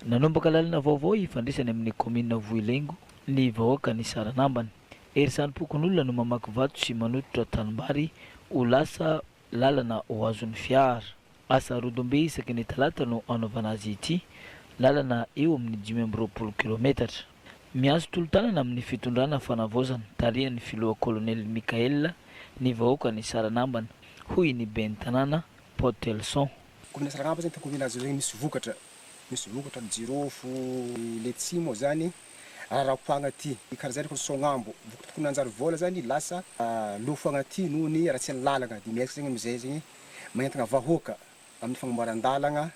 Nanomboka lalana vaovao ifandraisany amin'ny komina Vohilengo ny vahoaka ny Saranambana. Erisany pokon'olona no mamaky vato sy manototra tanimbary ho lasa lalana ho azon'ny fiara. Asa Rodombe isaky ny talata no anaovana azy ity, lalana eo amin'ny 5 kilometatra. Miazo tolotanana amin'ny fitondrana fanavozana tarihan'ny filoha kolonely Mikael ny vahoaka ny Saranambana hoy ny ben'ny tanàna Potelson. Komina Saranambana zany komina azy regny misy vokatra jirofo letsimo zany arapo agnaty karazany kon sognambo vokatra komina anjary vola zany lasa lofo agnaty noho ny ratsiany lalagna di miaika zegny amizay zegny magnentagna vahoaka amin'ny fagnamboaran-dalagna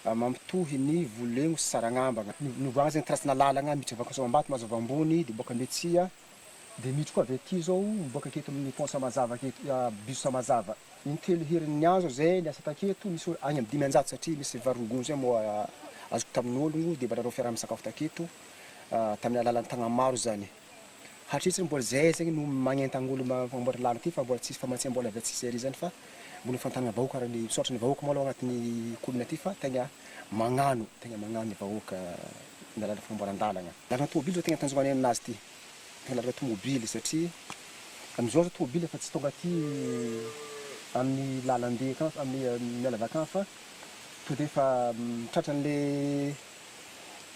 mampitohy ny Vohilengo sy Saranambana. Novagna zegny trasina lalagna miditra Vakasoambato mazava ambony di boka Metsia di miditra koa avy aty zao boka aketo amin'ny pont Samazava aketo bus Samazava. Intelo herin'ny azo zay ny asa taketo misy agny amin'ny 500 satria misy varongony zay moa azoko tamin'ologno di mbola reo fiara misakafo taketo tamin'ny alalan'ny tagna maro zany. Hatritsy mbola zay zegny no magnentan'olo magnamboatra lalana ty fa mbola tsisy famantsiana mbola avy aty sery zany fa mbola fantanana vahoaka raha ny misaotra ny vahoaka moa agnatin'ny komina ty fa tegna magnano ny vahoaka ny lalana famboaran-dalagna. Lalana tomobily zao tegna tanjogany aminazy ty. Tegna lalana tomobily satria amizao tomobily fa tsy tonga aty amin'ny lalambe kan amin'ny mialavaka fa to de fa tratran'le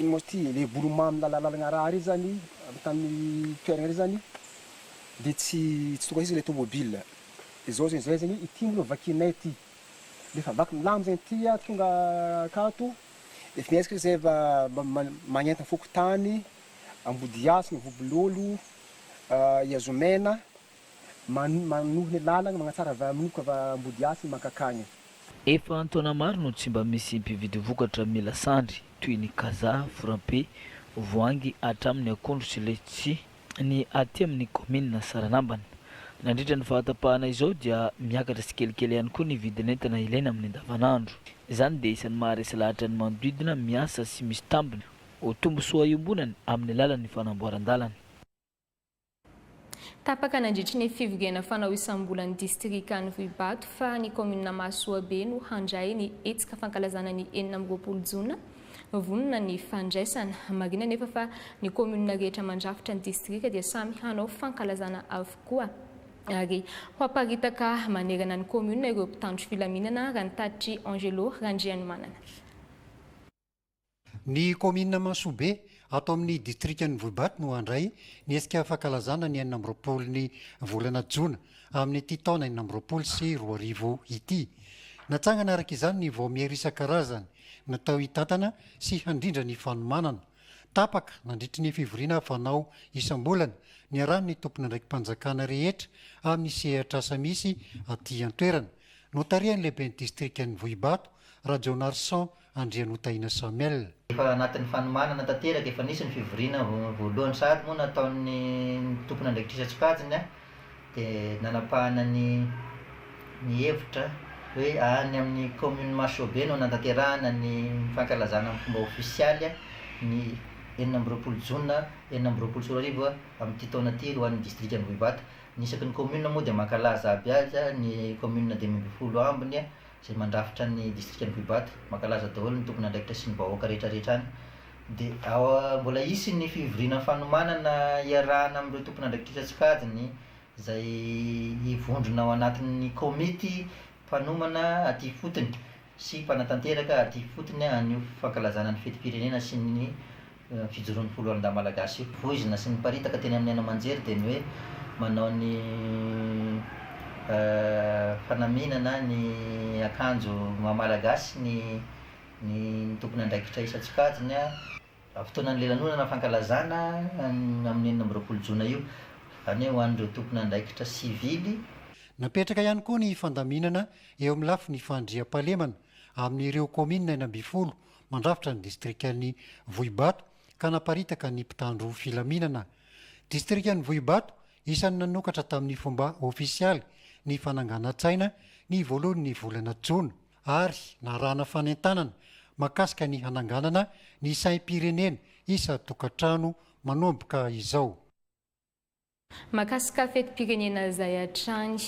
ino moa ty le bolomamy lalagna raha ry zany tamin'ny toerana ry zany de tsy tonga izy le tomobile. Izao zegny zay zegny ity molo vakinay ty le fa vaky milamy zegny ty tonga akato efa miezaka zay magnenta fokotany ambody asy ny vobololo iazomena manohy ny lalagna magnatsara manoka ambody asy mankakagny. Efa antaona maro no tsy mba misy mpividy vokatra mila sandry toy ny kaza, frampé, voangy hatramin'ny akondro sy letchi ny aty amin'ny komina Saranambana. Nandritra ny fahatapahana izao dia miakatra sy kelikely ihany koa ny vidin'entana ilaina amin'ny andavanandro. Izany dia isan'ny maharesy lahatra ny manodidina miasa sy misy tambiny ho tombosoa iombonany amin'ny lalan'ny fanamboaran-dalana. Tapaka nandritry ny fivoriana fanao isam-bolan'ny distrikany Vohibato fa ny komina Mahasoabe no handray ny hetsika fankalazana ny 24 Jona. Vonona ny fandraisana marina nefa fa ny komina rehetra mandrafitra ny distrika dia samy hanao fankalazana avokoa. Ary ho aparitaka manerana ny komina ireo mpitandro filaminana raha ny taditry Angelo Randriany manana. Ny komina Mahasoabe atao amin'ny distrikany Vohibato no handray ny hetsika fankalazana ny 24 volana Jona amin'ny ity taona 24 sy 20 ity. Natsangana araka izany ny voamiera isan-karazany natao hitantana sy handrindra ny fanomanana. Tapaka nandritry ny fivoriana fanao isam-bolana ny arahany ny tompona ndraiky mpanjakana rehetra amin'ny sehatra asa misy aty an-toerana. Notarian'ny lehiben'ny distrikany Vohibato Radio Narson Andrianotaina Samuel. Efa anatin'ny fanomanana tanteraka efa nisy ny fivoriana voalohany sady moa nataon'ny tompona ndraiky trisatsikajiny dia nanapahana ny hevitra hoe any amin'ny commune Mahasoabe no nantanterahana ny fankalazana amin'ny fomba ofisialy ny 24 Jona 24 sy 20 amin'ity taona ity ho an'ny distrikany Vohibato. Ny isaky ny commune moa dia mankalaza aby azy ny commune 2010 ambiny izay mandrafitra ny distrikany Vohibato mankalaza daholo ny tompona andraikitra sy ny vahoaka rehetrarehetra any. Dia mbola isy ny fivoriana fanomanana iarahana amin'ireo tompona andraikitra trisatsikajiny izay hivondrona ao anatin'ny komity mpanomana aty fotony sy mpanatanteraka aty fotony an'io fankalazana ny fetim-pirenena sy ny fijoroan'ny folo alinda malagasy io voizina sy ny paritaka teny amin'ny aina manjery dia ny hoe manao ny fanaminana ny akanjo mamalagasy ny tokony andraikitra isan-tsokajiny fotoanan'ny lelanonana fankalazana amin'ny 4 jona io any ho an'ireo tokony andraikitra sivily. Napetraka ihany koa ny fandaminana eo amin'ny lafy ny fandriam-pahalemana amin'ireo komina 12 mandrafitra ny distrikan'ny Vohibato ka naparitaka ny mpitandro filaminana. Distrikan'ny Vohibato isan'ny nanokatra tamin'ny fomba ofisialy ny fananganan-tsaina ny voalohan'ny volana Jona ary narahana fanentanana makasika ny hananganana ny saim-pirenena isa-tokantrano manomboka izao. Makasika fetim-pirenena izay hatrany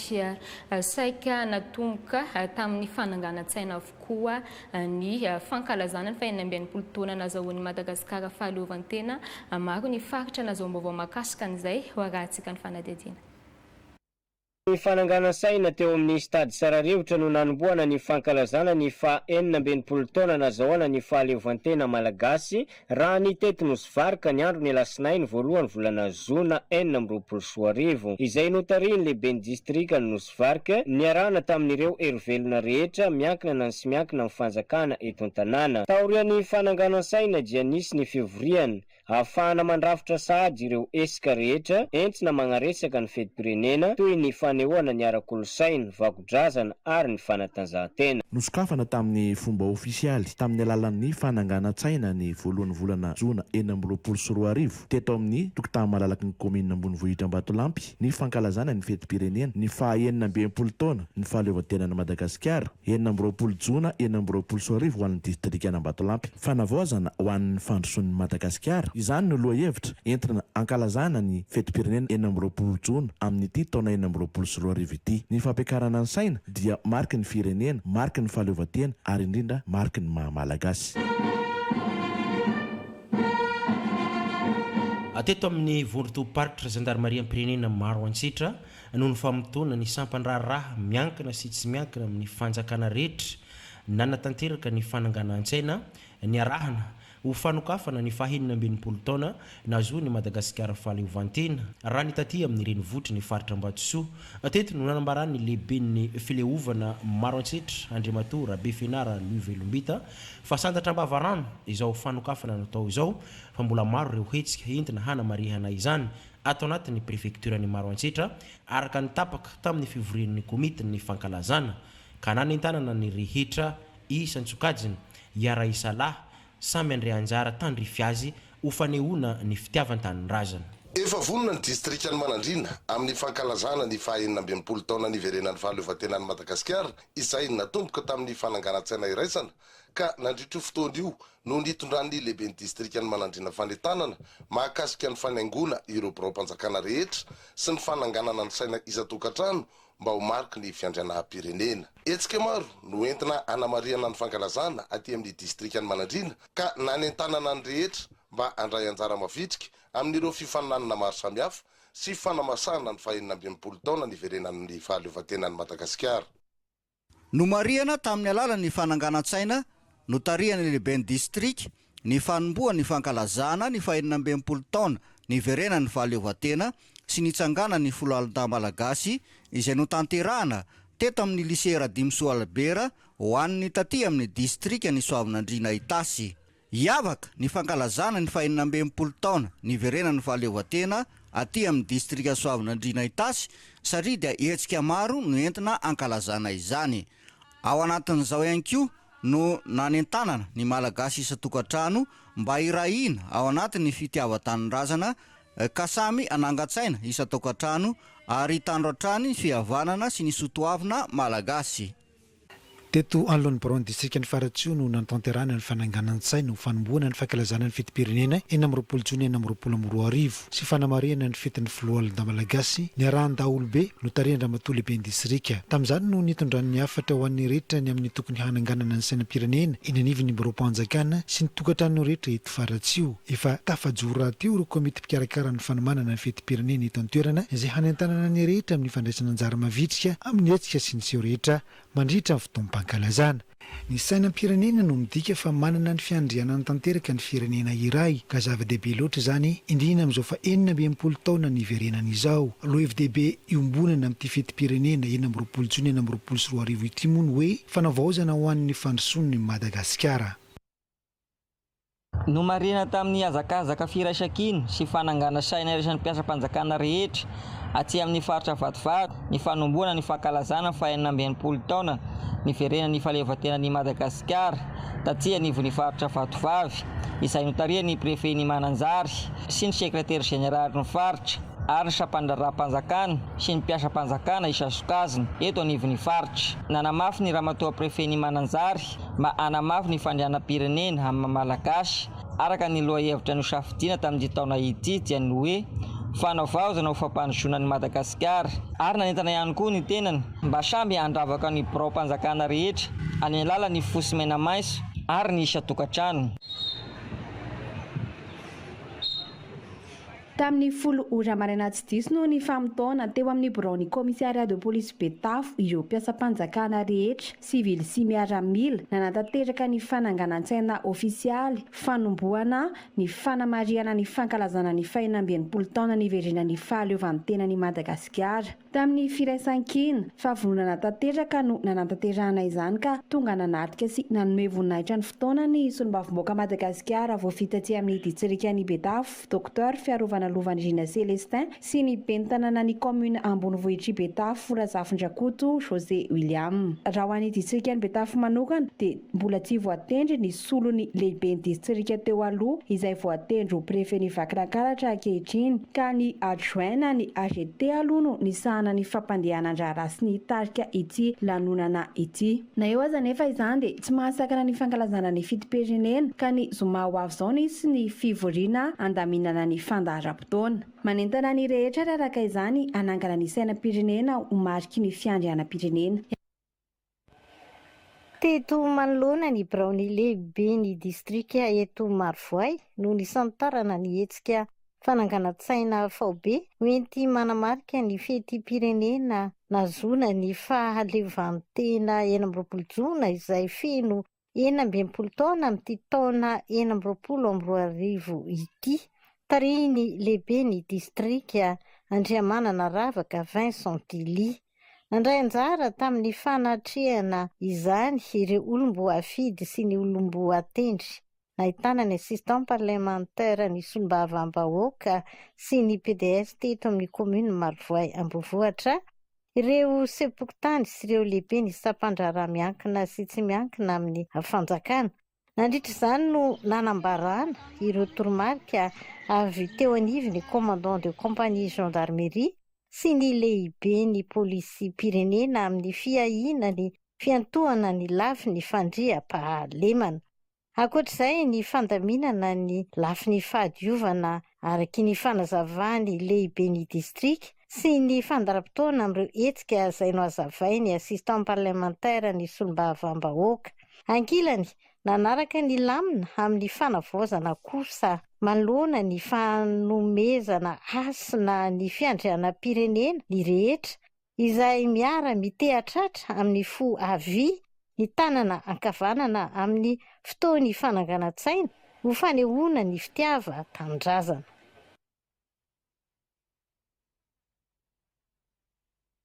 saika natomboka tamin'ny fananganan-tsaina avokoa ny fankalazana ny faha-20 taona nazahoan'i Madagasikara fahaleovantena. Maro ny faritra nazahoam-baovao makasika an'izay ho arahantsika ny fanadihadiana. Ny fananganan-tsaina teo amin'ny stady Sararivotra no nanomboana ny fankalazana ny faha-40 taona nazahoana ny fahaleovantena malagasy raha ny tety Nosy-Varika ny andro ny Alasinainy voalohany volana Jona 2024 izay notarian'ny lehiben'ny distrika ny Nosy-Varika niarahana tamin'ireo herovelona rehetra miankina na sy miankina amin'ny fanjakana eto an-tanàna. Taorian'ny fananganan-tsaina dia nisy ny fivoriany ahafahana mandrafitra sahady ireo esika rehetra entina magnaresaka ny fetim-pirenena toy ny fanehoana ny ara-kolosaina, vakodrazana ary ny fanatanjahantena. Nosokafana tamin'ny fomba ofisialy tamin'ny alalan'ny fananganan-tsaina ny voalohan'ny volana Jona 2024 teto amin'ny tokotany malalaky ny komina Ambonivohitra Ambatolampy ny fankalazana ny fetim-pirenena ny faha-40 taona ny fahaleovantenan'i Madagasikara 20 Jona 2024 ho an'ny distrikana Ambatolampy fanavaozana ho an'ny fandrosoan'ny Madagasikara. Izany no lohahevitra entina ankalazana ny fetim-pirenena 20 Jona amin'ity taona 2024 ity. Ny fampiakarana ny saina dia mariky ny firenena, mariky ny fahaleovantena ary indrindra mariky ny mahamalagasy. Teto amin'ny vondrotom-paritra zandarmaria am-pirenena maro antsitra noho ny famotona ny sampan-draharaha miankina sy tsy miankina amin'ny fanjakana rehetra nanatanteraka ny fananganan-tsaina ny arahana ho fanokafana ny faha-40 taona nazoany Madagasikara fahaleovantena raha ny taty amin'ny renivohitra ny faritra Ambatsoa. Teto no nanambarany lehiben'ny fileovana maro antsitra Andriamato Rabefenara Luvelombita fa santatra ambavarano izao fanokafana natao izao fa mbola maro ireo hetsika entina hanamarihana izany ato anatin'ny prefekturany maro antsitra araka ny tapaka tamin'ny fivorian'ny komitin'ny fankalazana ka nanentanana ny rehetra isan-tsokajiny iara isalahy samy andre anjara tandrify azy ho fanehoana ny fitiavan-tanin-drazana. Efa vonona ny distrikany Manandrina amin'ny fankalazana ny faha-40 taona niverenan'ny fahaleovantenan'i Madagasikara izay natomboka tamin'ny fananganan-tsaina iraisana ka nandritra fotoana io no nitondran'ny lehiben'ny distrikany Manandrina fanentanana mahakasika ny fanaingona ireo birao-mpanjakana rehetra sy ny fananganana ny saina isa-tokantrano mba ho mariky ny fiandrianam-pirenena. Etsika maro no entina hanamariana ny fankalazana aty amin'ny distrikany Manandrina ka nanentanana ny rehetra mba handray anjara mavitrika amin'ireo fifaninanana maro samihafa sy fanamasahana ny faha-40 taona niverenan'ny fahaleovantenan'i Madagasikara. Nomariana tamin'ny alalan'ny fananganan-tsaina notarian'ny lehiben'ny distrika ny fanomboan'ny fankalazana ny faha-40 taona niverenan'ny fahaleovantena sy nitsangana ny folo alina malagasy izay notanterahana teto amin'ny lycée Radimso Albera ho an'ny taty amin'ny distrika ny Soavinandriana Itasy. Iavaka ny fankalazana ny faha-40 taona niverenan'ny fahaleovantena aty amin'ny distrika Soavinandriana Itasy satria dia hetsika maro no entina ankalazana izany. Ao anatin'izao ihany koa no nanentanana ny malagasy isa-tokantrano mba irahina ao anatin'ny fitiavan-tanin-drazana ka samy anangan-tsaina isa-tokantrano ary tandro-atrany fihavanana sy ny sotoavina malagasy. Teto anoloan'ny baron'ny distrika ny Faratsio no natanterahana ny fananganan-tsaina ho fanomboana ny fankalazana ny fetim-pirenena 20 Jona 2024 sy fanamarihana ny fetin'ny foloalinda malagasy ny arahan-daolobe no tarihan-Ramatoa lehiben'ny distrika. Tamin'izany no nitondran'ny hafatra ho an'ny rehetra ny amin'ny tokony hananganana ny sainam-pirenena eny anivon'ny birao-mpanjakana sy ny tokantrano rehetra eto Faratsio. Efa tafajoro rahateo ireo komity mpikarakara ny fanomanana ny fetim-pirenena eto an-toerana izay hanentanana ny rehetra amin'ny fandraisana anjara mavitrika amin'ny hetsika sy ny seho rehetra mandritra ny fotoam-pankalazana. Ny sainam-pirenena no midika fa manana ny fiandrianany tanteraka ny firenena iray ka zava-dehibe loatra izany indrindra amin'izao fa 19 taona ny iverenana izao. Aloha hevi-dehibe iombonana amin'ity fetim-pirenena 20 Jona 2024 ity moa ny hoe fanavaozana ho an'ny fandrosoan'ny Madagasikara. No marina tamin'ny hazakazaka firaisan-kiny sy fanangana saina iraisany mpiasa-panjakana rehetra aty amin'ny faritra Vatovato ny fanomboana ny fankalazana fa 19 taona ny verenan'ny fahaleovan-tenan'i Madagasikara taty anivon'ny faritra Vatovavy izay notarian'ny prefet-ny Mananjary sy ny sekretera generaly ny faritra ary ny sampandraram-panjakana sy ny mpiasa-panjakana isasokazina eto anivon'ny faritra. Nanamafy ny ramatoa prefet-ny Mananjary mba hanamafy ny fandrianam-pirenena amin'ny malagasy araka ny lohahevitra ny safidiana tamin'ity taona ity dia ny hoe fanavaozana ho fampandrosoana ny Madagasikara ary nanentana ihany koa ny tenany mba samby handravaka ny birao-panjakana rehetra any alalan'ny fosy mena maiso ary ny isa-tokantrano. Tamin'ny 10 ora maraina tsy diso no ny famotona teo amin'ny biraon'ny komisiaria de police Betafo ireo mpiasa-panjakana rehetra sivily sy miaramila nanantanteraka ny fananganan-tsaina ofisialy fanomboana ny fanamariana ny fankalazana ny 20 taona ny iverenan'ny fahaleovantenan'i Madagasikara. Tamin'ny firaisan-kina favonana tanteraka no nanantanterahana izany ka tonga nanatrika sy nanome voninahitra ny fotoana ny solombavamboaka Madagasikara voafita aty amin'ny distrikan'i Betafo Dr Fiarovana Lovany Gina Celestin sy ny bentanana ny commune Ambonivohitry Betafo Razafindrakoto José William. Raha ho an'ny distrikan'i Betafo manokana dia mbola tsy voatendry ny solony lehiben'ny distrika teo aloha izay voatendry ho prefet-ny Vakinankaratra ankehitriny ka ny adjoint na ny AGT aloha no nisahana ny fampandehanan-draharaha sy ny tarika ity lanonana ity. Na eo aza nefa izany dia tsy mahasakana ny fankalazana ny fetim-pirenena ka ny zoma ho avy izao nisy ny fivoriana andaminana ny fandaharam-potoana. Manentana ny rehetra araka izany anangana ny sainam-pirenena ho mariky ny fiandrianam-pirenena. Teto manoloana ny biraon'ny lehibe ny distrika eto Marivoay no nisantarana ny hetsika fananganan-tsaina faobe hoenty manamarika ny fetim-pirenena nazona ny fahaleovan-tena 20 Jona izay feno 19 taona amin'ity taona 2024 ity. Tariny lehibe ny distrika Andriamanana Ravaka Vincent Dily. Nandray anjara tamin'ny fanatrehana izany ireo olombo afidy sy ny olombo atendry. Nahitana ny assistant parlementaire ny solombavambahoaka sy ny PDS teto amin'ny commune Marivoay Ambonivohitra. Ireo sepokotany sy ireo lehibe ny sampandraraha miankina sy tsy miankina amin'ny fanjakana. Nandritra izany no nanambarana ireo toromarika avy teo anivy ny commandant de compagnie gendarmerie sy ny lehibe ny polisy pirenena amin'ny fiahina ny fiantohana ny lafy ny fandriam-pahalemana. Ankoatr'izay ny fandaminana ny lafy ny fahadiovana araky ny fanazavany lehibe ny distrika sy ny fandaram-potoana amin'ireo hetsika izay no hazavay ny assistant parlementaire ny solombavambahoaka. Ankilany nanaraka ny lamina amin'ny fanavaozana kosa manoloana ny fanomezana hasina ny fiandrianam-pirenena ny rehetra izay miara mitehatratra amin'ny fo avy ny tanana ankavanana amin'ny fotoany fananganan-tsaina ho fanehoana ny fitiava tanindrazana.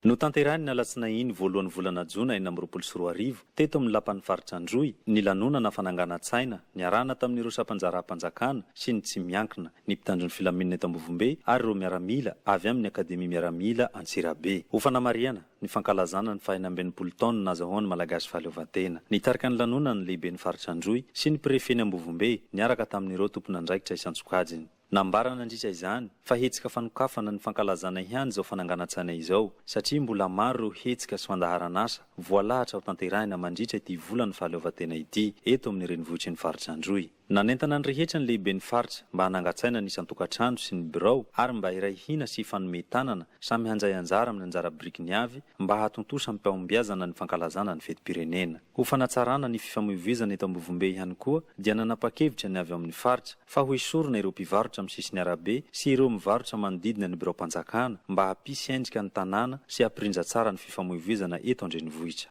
No tanterahany alatsinainy voalohan'ny volana Jona 2024 teto amin'ny lapan'ny faritra Androy ny lanonana fananganan-tsaina niarahana tamin'ireo sampanjaraha-panjakana sy ny tsy miankina ny mpitandro ny filaminana eto Ambovombe ary ireo miaramila avy amin'ny akademia miaramila Antsirabe. Ho fanamariana ny fankalazana ny 20 taona nazahoan'ny malagasy fahaleovan-tena. Nitarika ny lanonana ny lehiben'ny faritra Androy sy ny prefet-ny Ambovombe niaraka tamin'ireo tompon'andraikitra isan-tsokajiny. Nambarana andritra izany fa hetsika fanokafana ny fankalazana ihany izao fananganan-tsaina izao satria mbola maro ireo hetsika sy fandaharan'asa voalahatra ho tanterahina mandritra ity volany fahaleovan-tena ity eto amin'ny renivohitry ny faritra Androy. Nanentana ny rehetra ny lehiben'ny faritra mba hanangatsaina ny isan-tokantrano sy ny birao ary mba iray hina sy fanome tanana samy handray anjara amin'ny anjara birikiny avy mba hatontosa amin'ny mpaombiazana ny fankalazana ny fetim-pirenena. Ho fanatsarana ny fifamoivoizana eto Ambovombe ihany koa dia nanapa-kevitra ny avy amin'ny faritra fa ho esorina ireo mpivarotra amin'ny sisiny arabe sy ireo mivarotra manodidina ny birao-panjakana mba hampisy endrika ny tanàna sy hampirindra tsara ny fifamoivoizana eto andrenivohitra.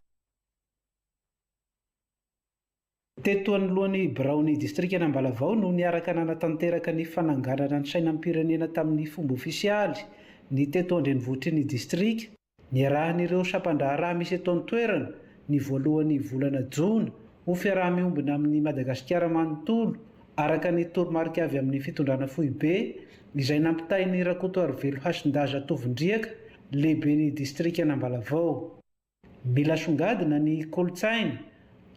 Teto anolohan'ny Biraony distrika Nambalavao no niaraka nanatanteraka ny fananganana ny sainam-pirenena tamin'ny fomba ofisialy ny teto andrenivohitry ny distrika. Niarahan'ireo sampandraharaha misy eto an-toerana ny voalohan'ny volana Jona ho fiaraha-miombina amin'ny Madagasikara manontolo araka ny toromarika avy amin'ny fitondrana foibe izay nampitay ny Rakoto Arivelo Hasindaza Tovondriaka lehiben'ny distrika Nambalavao. Mila songadina ny kolotsaina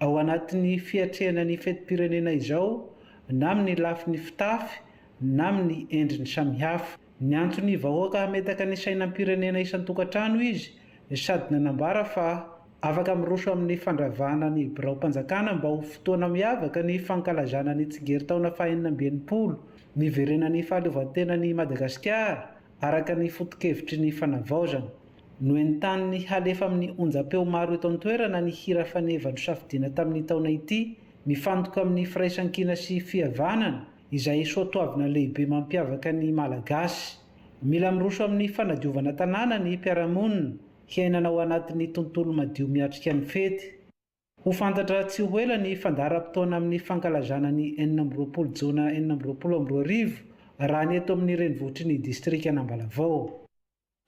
ao anatin'ny fiatrehana ny fetim-pirenena izao na amin'ny lafin'ny fitafy na amin'ny endriny samihafa. Ny antony vahoaka hametaka ny sainam-pirenena isan-tokantrano izy sady nanambara fa afaka miroso amin'ny fandravahana ny birao-mpanjakana mba ho fotoana miavaka ny fankalazana ny tsingeritaona faha-20 niverenan'ny fahaleovantenan'ny Madagasikara araka ny foto-kevitry ny fanavaozana. Noentan'ny halefa amin'ny onjam-peo maro eto an-toerana ny hira fanevano safidiana tamin'ny taona ity mifantoka amin'ny firaisan-kina sy fihavanana izay soatoavina lehibe mampiavaka ny Malagasy. Mila miroso amin'ny fanadiovana tanàna ny mpiara-monina hiainana ao anatin'ny tontolo madio miatrika ny fety. Ho fantatra tsy ho ela ny fandaharam-potoana amin'ny fankalazana ny 20 Jona 2022 raha ny eto amin'ny renivohitry ny distrika Nambalavao.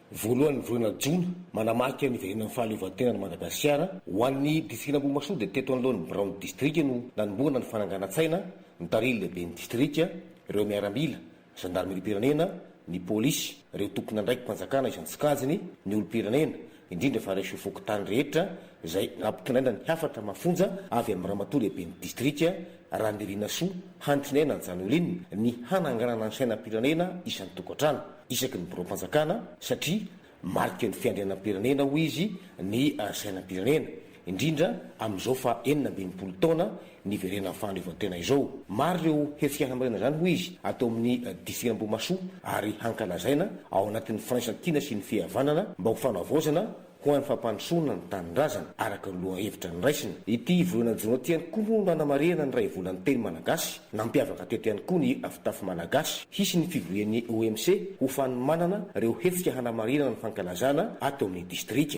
Voalohany volana Jona manamarika ny verenan'ny fahaleovantenan'ny Madagasikara ho an'ny distrika Ambohimasoa dia teto anolohan'ny Biraony distrika no nanomboana ny fananganan-tsaina ny tariny lehiben'ny distrika, ireo miaramila, zandarmeriam-pirenena, ny pôlisy, ireo tompona andraiky mpanjakana isan-tsikajiny, ny olo-pirenena, indrindra fa ireo fokotany rehetra izay nampitondraina ny hafatra mafonja avy amin'ny ramatoa lehiben'ny distrika Randrianasoa Hantrinaina Janolina ny hananganana ny sainam-pirenena isan-tokantrano isaky ny birao-mpanjakana satria marika ny fiandrianam-pirenena ho izy ny sainam-pirenena indrindra amin'izao fa 20 taona ny verenan'ny fahaleovantena izao. Maro ireo hetsika hamarina zany ho izy atao amin'ny distrika Ambohimasoa ary hankalazaina ao anatin'ny firaisan-kina sy ny fihavanana mba ho fanavaozana ho an'ny fampandrosoana ny tanindrazana araka ny loha hevitra ny raisina. Ity volana Jona ty ihany koa no nanamarihana ny ray volany teny malagasy nampiavaka teto ihany koa ny fitafy malagasy hisy ny fivorian'ny OMC ho fanomanana ireo hetsika hanamarinana ny fankalazana atao amin'ny distrika.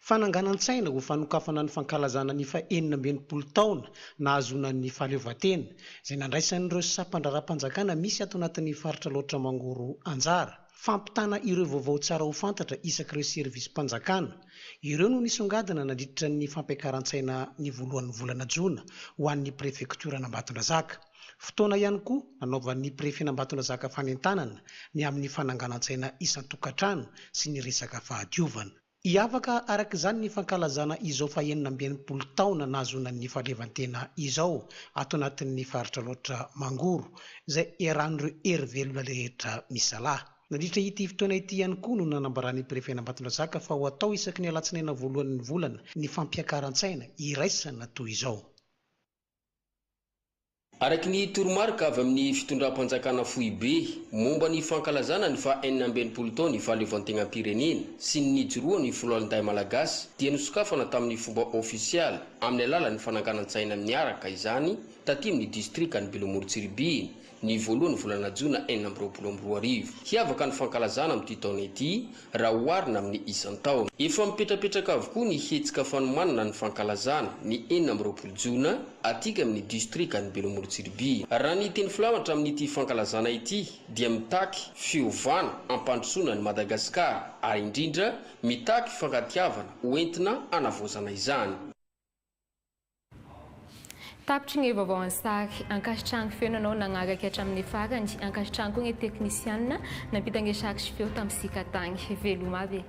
Fananganan-tsaina ho fanokafana ny fankalazana ny fa-20 taona nahazona ny fahaleovantena izay nandraisan'ireo sampandraharaha-mpanjakana misy ato anatin'ny faritra loatra mangoro anjara. Fampitana ireo vaovao tsara ho fantatra isak'ireo servisy-mpanjakana. Ireo no nisongadina nandritra ny fampiakaran-tsaina ny voalohan'ny volana Jona ho an'ny prefektura n'Ambatondrazaka. Fotoana ihany koa nanaovan'ny prefet n'Ambatondrazaka fanentanana ny amin'ny fananganan-tsaina isan-tokantrano sy ny resaka fahadiovana. Iavaka araka izany ny fankalazana izao fa 20 taona nahazonan'ny fahaleovantena izao ato anatin'ny faritra loatra mangoro izay eran'ireo hery rehetra misalaha. Nandritra ity fotoana ity ihany koa no nanambaran'ny prefet n'Ambatondrazaka fa ho atao isaky ny alatsinaina voalohan'ny volana ny fampiakaran-tsaina iraisana toy izao. Araky ny toromarika avy amin'ny fitondram-panjakana foibe momba ny fankalazana ny fa-20 taona ny fahaleovantenam-pirenena sy ny nijoroa ny foloalinday malagasy dia nosokafana tamin'ny fomba ofisialy amin'ny alalan'ny fananganan-tsaina miaraka izany taty amin'ny distrika ny Belomorotsiribiny ny voalohany volana Jona 2022 hiavaka ny fankalazana amin'ity taona ity raha oharina amin'ny isan-taona. Efa mipetrapetraka avokoa ny hetsika fanomanana ny fankalazana ny 20 Jona atika amin'ny distrika ny Belomorotsiribiny. Raha ny teny filamatra amin'ity fankalazana ity dia mitaky fiovana ampandrosoana ny Madagasikara ary indrindra mitaky fankatiavana hoentina hanavaozana izany. Tapitry ny vaovao an-sary ankasitrano feonanao nagnaraka hatramin'ny farany ankasitrano koa ny teknisianina nampita ny sary sy feo tamin'ny sika tany veloma be.